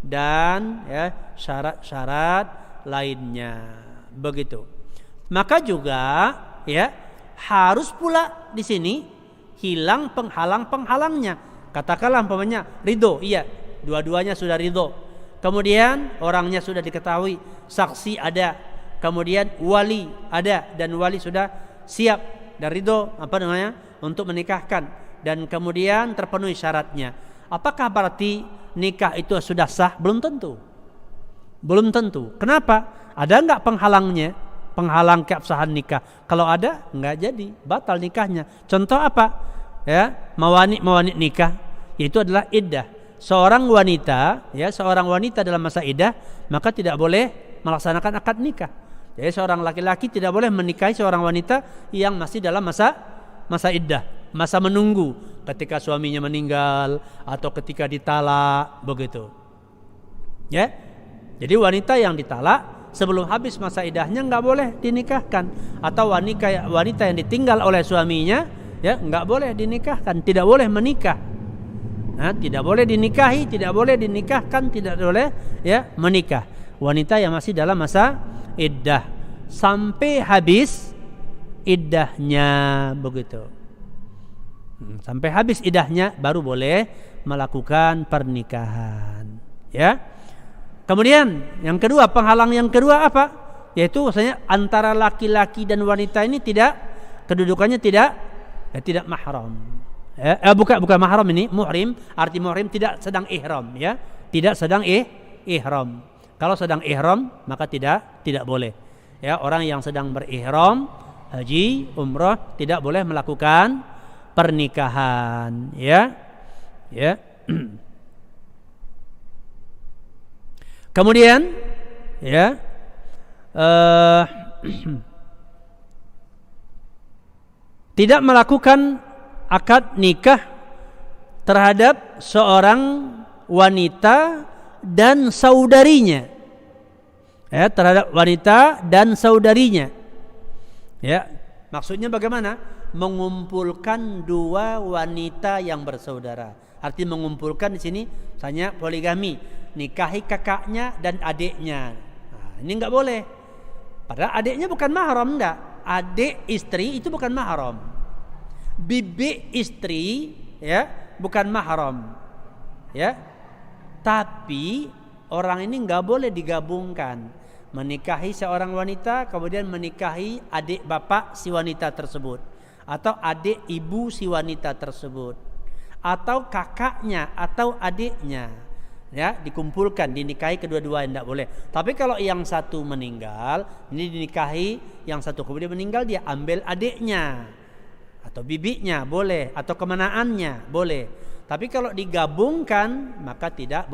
dan ya syarat-syarat lainnya. Begitu. Maka juga ya harus pula di sini hilang penghalang-penghalangnya. Katakanlah umpamanya ridho, iya, dua-duanya sudah ridho. Kemudian orangnya sudah diketahui, saksi ada, kemudian wali ada dan wali sudah siap dan ridho untuk menikahkan. Dan kemudian terpenuhi syaratnya. Apakah berarti nikah itu sudah sah? Belum tentu. Belum tentu. Kenapa? Ada enggak penghalangnya? Penghalang keabsahan nikah. Kalau ada, enggak jadi, batal nikahnya. Contoh apa? Ya, mawanit nikah, yaitu adalah iddah. Seorang wanita dalam masa iddah, maka tidak boleh melaksanakan akad nikah. Jadi seorang laki-laki tidak boleh menikahi seorang wanita yang masih dalam masa iddah, masa menunggu ketika suaminya meninggal atau ketika ditalak, begitu. Ya. Jadi wanita yang ditalak sebelum habis masa iddahnya enggak boleh dinikahkan, atau wanita yang ditinggal oleh suaminya ya enggak boleh dinikahkan, tidak boleh menikah. Nah, tidak boleh dinikahi, tidak boleh dinikahkan, tidak boleh ya menikah. Wanita yang masih dalam masa iddah sampai habis iddahnya, begitu. Sampai habis iddahnya baru boleh melakukan pernikahan, ya. Kemudian yang kedua, penghalang yang kedua apa? Yaitu maksudnya antara laki-laki dan wanita ini kedudukannya tidak mahram. Bukan mahram, ini muhrim. Arti muhrim tidak sedang ihram, ya. Tidak sedang ihram. Kalau sedang ihram maka tidak boleh. Ya, orang yang sedang berihram haji, umrah tidak boleh melakukan pernikahan, ya. Ya. Kemudian ya tidak melakukan akad nikah terhadap seorang wanita dan saudarinya. Ya, terhadap wanita dan saudarinya. Ya, maksudnya bagaimana? Mengumpulkan dua wanita yang bersaudara. Arti mengumpulkan di sini misalnya poligami, nikahi kakaknya dan adiknya. Nah, ini enggak boleh. Padahal adiknya bukan mahram, enggak. Adik istri itu bukan mahram. Bibi istri ya bukan mahram. Ya. Tapi orang ini enggak boleh digabungkan. Menikahi seorang wanita kemudian menikahi adik bapak si wanita tersebut, atau adik ibu si wanita tersebut, atau kakaknya atau adiknya, ya, dikumpulkan dinikahi kedua-dua, tidak boleh. Tapi kalau yang satu meninggal, ini dinikahi yang satu, kemudian meninggal dia ambil adiknya atau bibinya boleh, atau kemanaannya boleh. Tapi kalau digabungkan maka tidak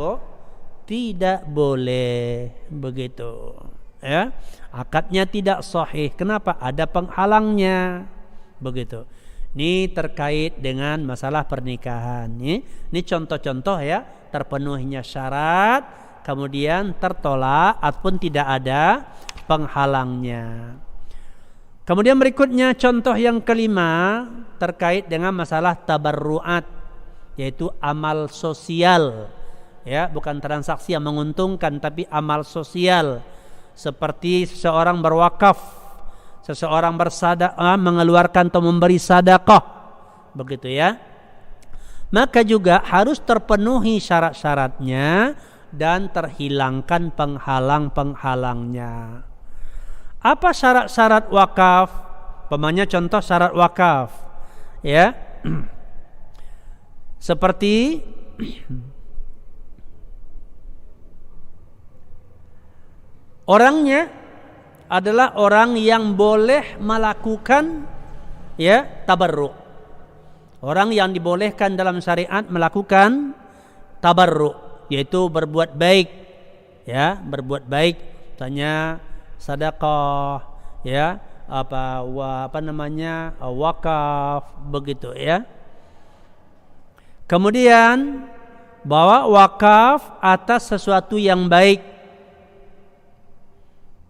boleh, begitu. Ya, akadnya tidak sahih. Kenapa? Ada penghalangnya, begitu. Ini terkait dengan masalah pernikahan. Ini contoh-contoh ya, terpenuhinya syarat, kemudian tertolak ataupun tidak ada penghalangnya. Kemudian berikutnya contoh yang kelima terkait dengan masalah tabarruat, yaitu amal sosial. Ya, bukan transaksi yang menguntungkan tapi amal sosial, seperti seseorang berwakaf, seseorang bersadaqah, mengeluarkan atau memberi sedekah, begitu ya. Maka juga harus terpenuhi syarat-syaratnya dan terhilangkan penghalang-penghalangnya. Apa syarat-syarat wakaf? Pemanya contoh syarat wakaf, ya. Seperti orangnya adalah orang yang boleh melakukan ya tabarruk. Orang yang dibolehkan dalam syariat melakukan tabarruk, yaitu berbuat baik, ya, berbuat baik, tanya sedekah, ya, wakaf, begitu ya. Kemudian bawa wakaf atas sesuatu yang baik,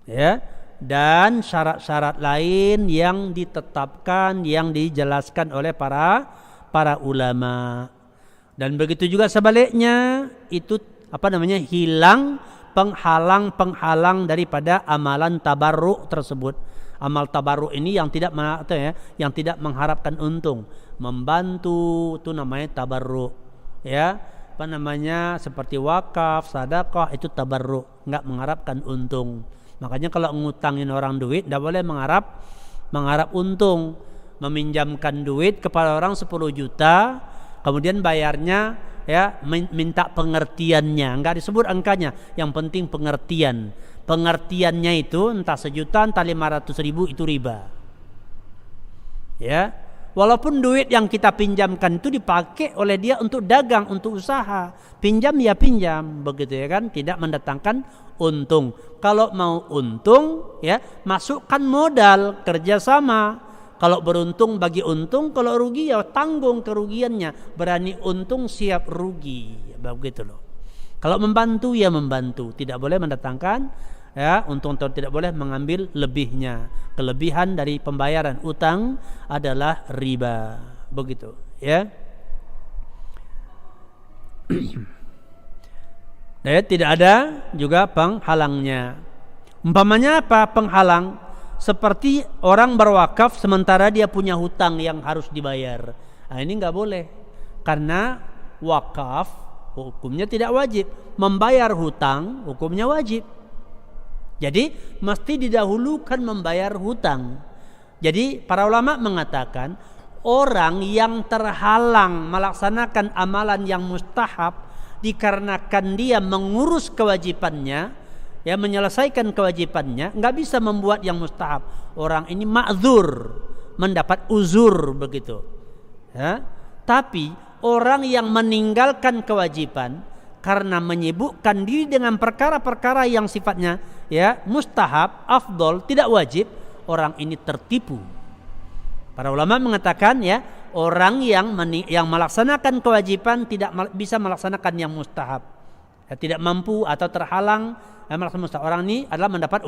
ya, dan syarat-syarat lain yang ditetapkan, yang dijelaskan oleh para ulama. Dan begitu juga sebaliknya, itu hilang penghalang daripada amalan tabarruk tersebut. Amal tabarruk ini yang tidak mengharapkan untung, membantu, itu namanya tabarruk, ya. Seperti wakaf, sedekah, itu tabarruk, enggak mengharapkan untung. Makanya kalau ngutangin orang duit tidak boleh mengharap untung. Meminjamkan duit kepada orang 10 juta, kemudian bayarnya ya minta pengertiannya, enggak disebut angkanya, yang penting pengertian. Pengertiannya itu entah 1 juta, entah 500.000, itu riba. Ya. Walaupun duit yang kita pinjamkan itu dipakai oleh dia untuk dagang, untuk usaha, pinjam ya pinjam, begitu ya kan, tidak mendatangkan untung. Kalau mau untung, ya masukkan modal, kerjasama. Kalau beruntung bagi untung, kalau rugi ya tanggung kerugiannya. Berani untung siap rugi, begitu loh. Kalau membantu ya membantu, tidak boleh mendatangkan ya untung, atau tidak boleh mengambil lebihnya. Kelebihan dari pembayaran utang adalah riba, begitu ya. Dan tidak ada juga penghalangnya. Umpamanya apa penghalang? Seperti orang berwakaf sementara dia punya hutang yang harus dibayar. Nah, ini enggak boleh. Karena wakaf hukumnya tidak wajib. Membayar hutang hukumnya wajib. Jadi mesti didahulukan membayar hutang. Jadi para ulama mengatakan orang yang terhalang melaksanakan amalan yang mustahab dikarenakan dia mengurus kewajibannya, ya, menyelesaikan kewajibannya, enggak bisa membuat yang mustahab. Orang ini ma'dzur, mendapat uzur, begitu. Ya. Tapi orang yang meninggalkan kewajiban karena menyibukkan diri dengan perkara-perkara yang sifatnya ya mustahab, afdol, tidak wajib, orang ini tertipu. Para ulama mengatakan ya, orang yang melaksanakan kewajiban tidak bisa melaksanakan yang mustahab, ya, tidak mampu atau terhalang melaksanakan mustahab, orang ini adalah mendapat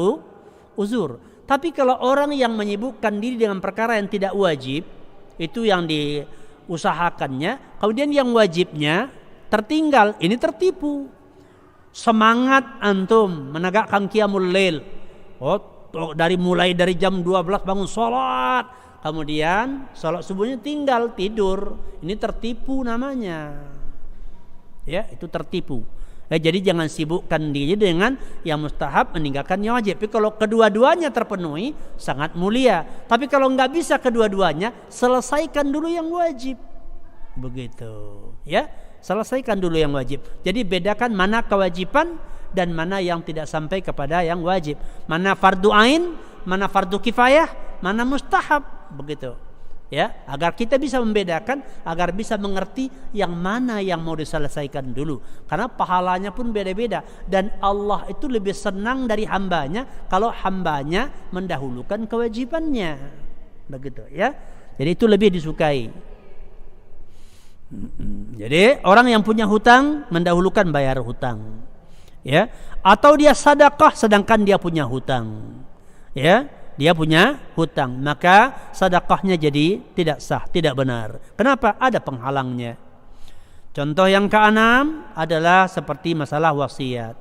uzur. Tapi kalau orang yang menyibukkan diri dengan perkara yang tidak wajib, itu yang diusahakannya, kemudian yang wajibnya tertinggal, ini tertipu. Semangat antum menegakkan qiyamul lail, mulai dari jam 12 bangun sholat, kemudian sholat subuhnya tinggal tidur, ini tertipu namanya. Ya, itu tertipu. Jadi jangan sibukkan diri dengan yang mustahab, meninggalkan yang wajib. Tapi kalau kedua-duanya terpenuhi, sangat mulia. Tapi kalau nggak bisa kedua-duanya, selesaikan dulu yang wajib. Begitu, ya. Selesaikan dulu yang wajib. Jadi bedakan mana kewajiban dan mana yang tidak sampai kepada yang wajib. Mana fardu ain, mana fardu kifayah, mana mustahab, begitu. Ya, agar kita bisa membedakan, agar bisa mengerti yang mana yang mau diselesaikan dulu. Karena pahalanya pun beda-beda, dan Allah itu lebih senang dari hambanya kalau hambanya mendahulukan kewajibannya. Begitu ya. Jadi itu lebih disukai. Jadi orang yang punya hutang mendahulukan bayar hutang, ya. Atau dia sedekah sedangkan dia punya hutang, ya. Dia punya hutang, maka sedekahnya jadi tidak sah, tidak benar. Kenapa? Ada penghalangnya. Contoh yang keenam adalah seperti masalah wasiat.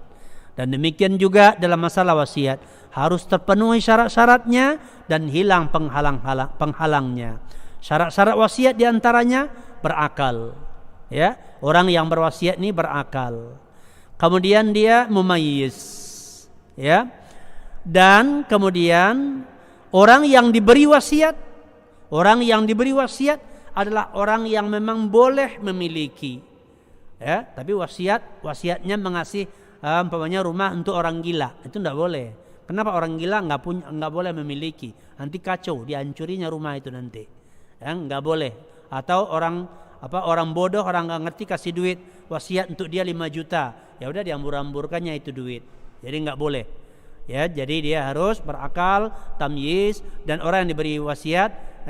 Dan demikian juga dalam masalah wasiat harus terpenuhi syarat-syaratnya dan hilang penghalangnya. Syarat-syarat wasiat diantaranya berakal, ya. Orang yang berwasiat ini berakal. Kemudian dia mumayyiz, ya. Dan kemudian orang yang diberi wasiat adalah orang yang memang boleh memiliki, ya. Tapi wasiatnya mengasih umpamanya rumah untuk orang gila, itu tidak boleh. Kenapa? Orang gila nggak boleh memiliki, nanti kacau, dihancurinya rumah itu nanti, ya, nggak boleh. Atau orang bodoh, orang nggak ngerti kasih duit wasiat untuk dia 5 juta, ya udah diambur-amburkannya itu duit, jadi nggak boleh, ya. Jadi dia harus berakal, tamyiz, dan orang yang diberi wasiat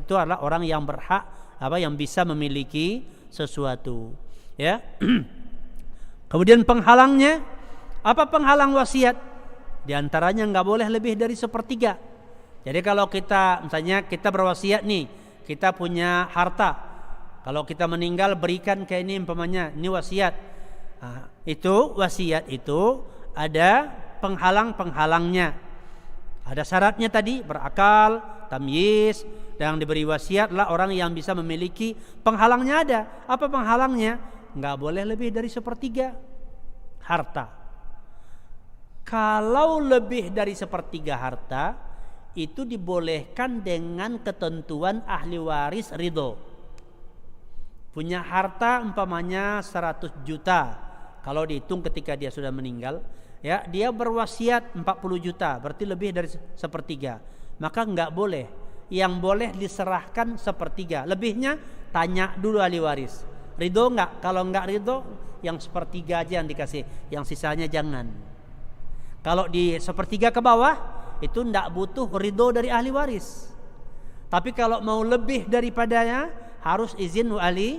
itu adalah orang yang berhak, yang bisa memiliki sesuatu, ya. Kemudian penghalangnya, apa penghalang wasiat? Di antaranya nggak boleh lebih dari 1/3. Jadi kalau misalnya kita berwasiat nih, kita punya harta, kalau kita meninggal berikan ke ini umpamanya, ini wasiat. Nah, itu wasiat itu ada penghalangnya. Ada syaratnya tadi, berakal, tamyiz, dan yang diberi wasiat adalah orang yang bisa memiliki. Penghalangnya ada. Apa penghalangnya? Nggak boleh lebih dari 1/3 harta. Kalau lebih dari 1/3 harta, itu dibolehkan dengan ketentuan ahli waris ridho. Punya harta umpamanya 100 juta, kalau dihitung ketika dia sudah meninggal, ya, dia berwasiat 40 juta, berarti lebih dari 1/3, maka nggak boleh. Yang boleh diserahkan 1/3, lebihnya tanya dulu ahli waris, ridho nggak? Kalau nggak ridho, yang 1/3 aja yang dikasih, yang sisanya jangan. Kalau di 1/3 ke bawah, itu nggak butuh ridho dari ahli waris. Tapi kalau mau lebih daripadanya, harus izin ahli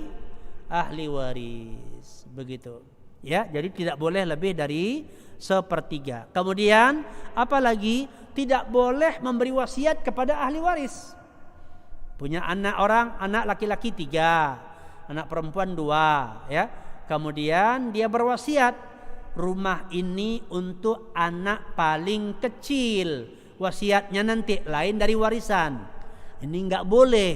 waris, begitu, ya. Jadi tidak boleh lebih dari 1/3. Kemudian apalagi tidak boleh memberi wasiat kepada ahli waris. Punya anak laki-laki 3, anak perempuan 2, ya. Kemudian dia berwasiat, rumah ini untuk anak paling kecil, wasiatnya nanti lain dari warisan. Ini nggak boleh,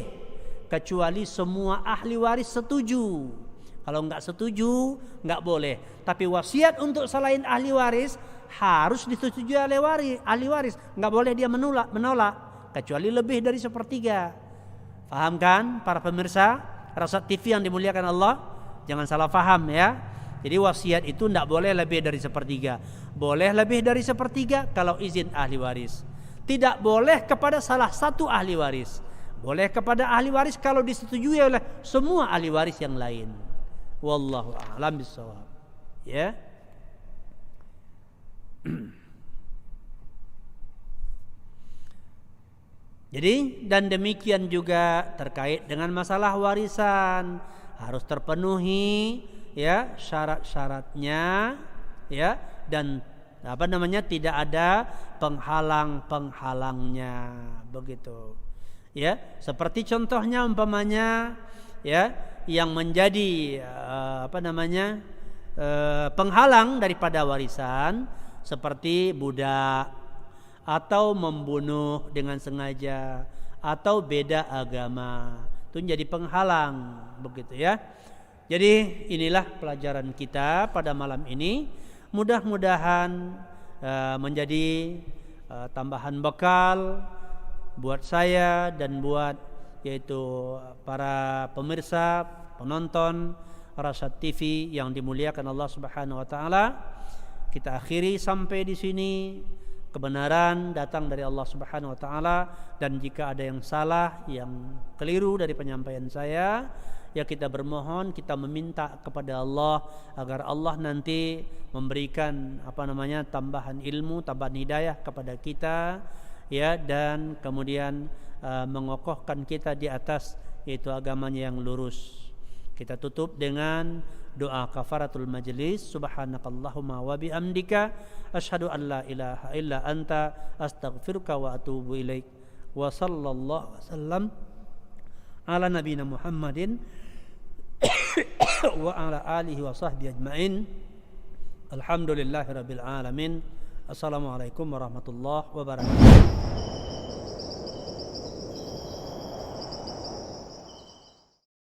kecuali semua ahli waris setuju. Kalau nggak setuju, nggak boleh. Tapi wasiat untuk selain ahli waris harus disetujui ahli waris. Nggak boleh dia menolak, kecuali lebih dari 1/3. Paham kan para pemirsa Rasat TV yang dimuliakan Allah? Jangan salah paham, ya. Jadi wasiat itu tidak boleh lebih dari 1/3. Boleh lebih dari 1/3 kalau izin ahli waris. Tidak boleh kepada salah satu ahli waris. Boleh kepada ahli waris kalau disetujui oleh semua ahli waris yang lain. Wallahu a'lam bishawab. Ya. Jadi dan demikian juga terkait dengan masalah warisan, harus terpenuhi, ya, syarat-syaratnya, ya, dan tidak ada penghalangnya, begitu, ya. Seperti contohnya umpamanya, ya, yang menjadi penghalang daripada warisan seperti budak, atau membunuh dengan sengaja, atau beda agama, itu jadi penghalang, begitu, ya. Jadi inilah pelajaran kita pada malam ini. Mudah-mudahan menjadi tambahan bekal buat saya dan buat yaitu para pemirsa, penonton Rasat TV yang dimuliakan Allah Subhanahu wa taala. Kita akhiri sampai di sini. Kebenaran datang dari Allah Subhanahu wa taala, dan jika ada yang salah, yang keliru dari penyampaian saya, ya kita bermohon, kita meminta kepada Allah agar Allah nanti memberikan tambahan ilmu, tambahan hidayah kepada kita, ya, dan kemudian mengokohkan kita di atas yaitu agamanya yang lurus. Kita tutup dengan doa kafaratul majlis. Subhanakallahumma wa bihamdika asyhadu an la ilaha illa anta astaghfiruka wa atubu ilaik. Wa sallallahu wasallam ala nabiyina Muhammadin wa ala alihi wa sahbihi ajma'in. Alhamdulillahirabbil alamin. Assalamualaikum warahmatullahi wabarakatuh.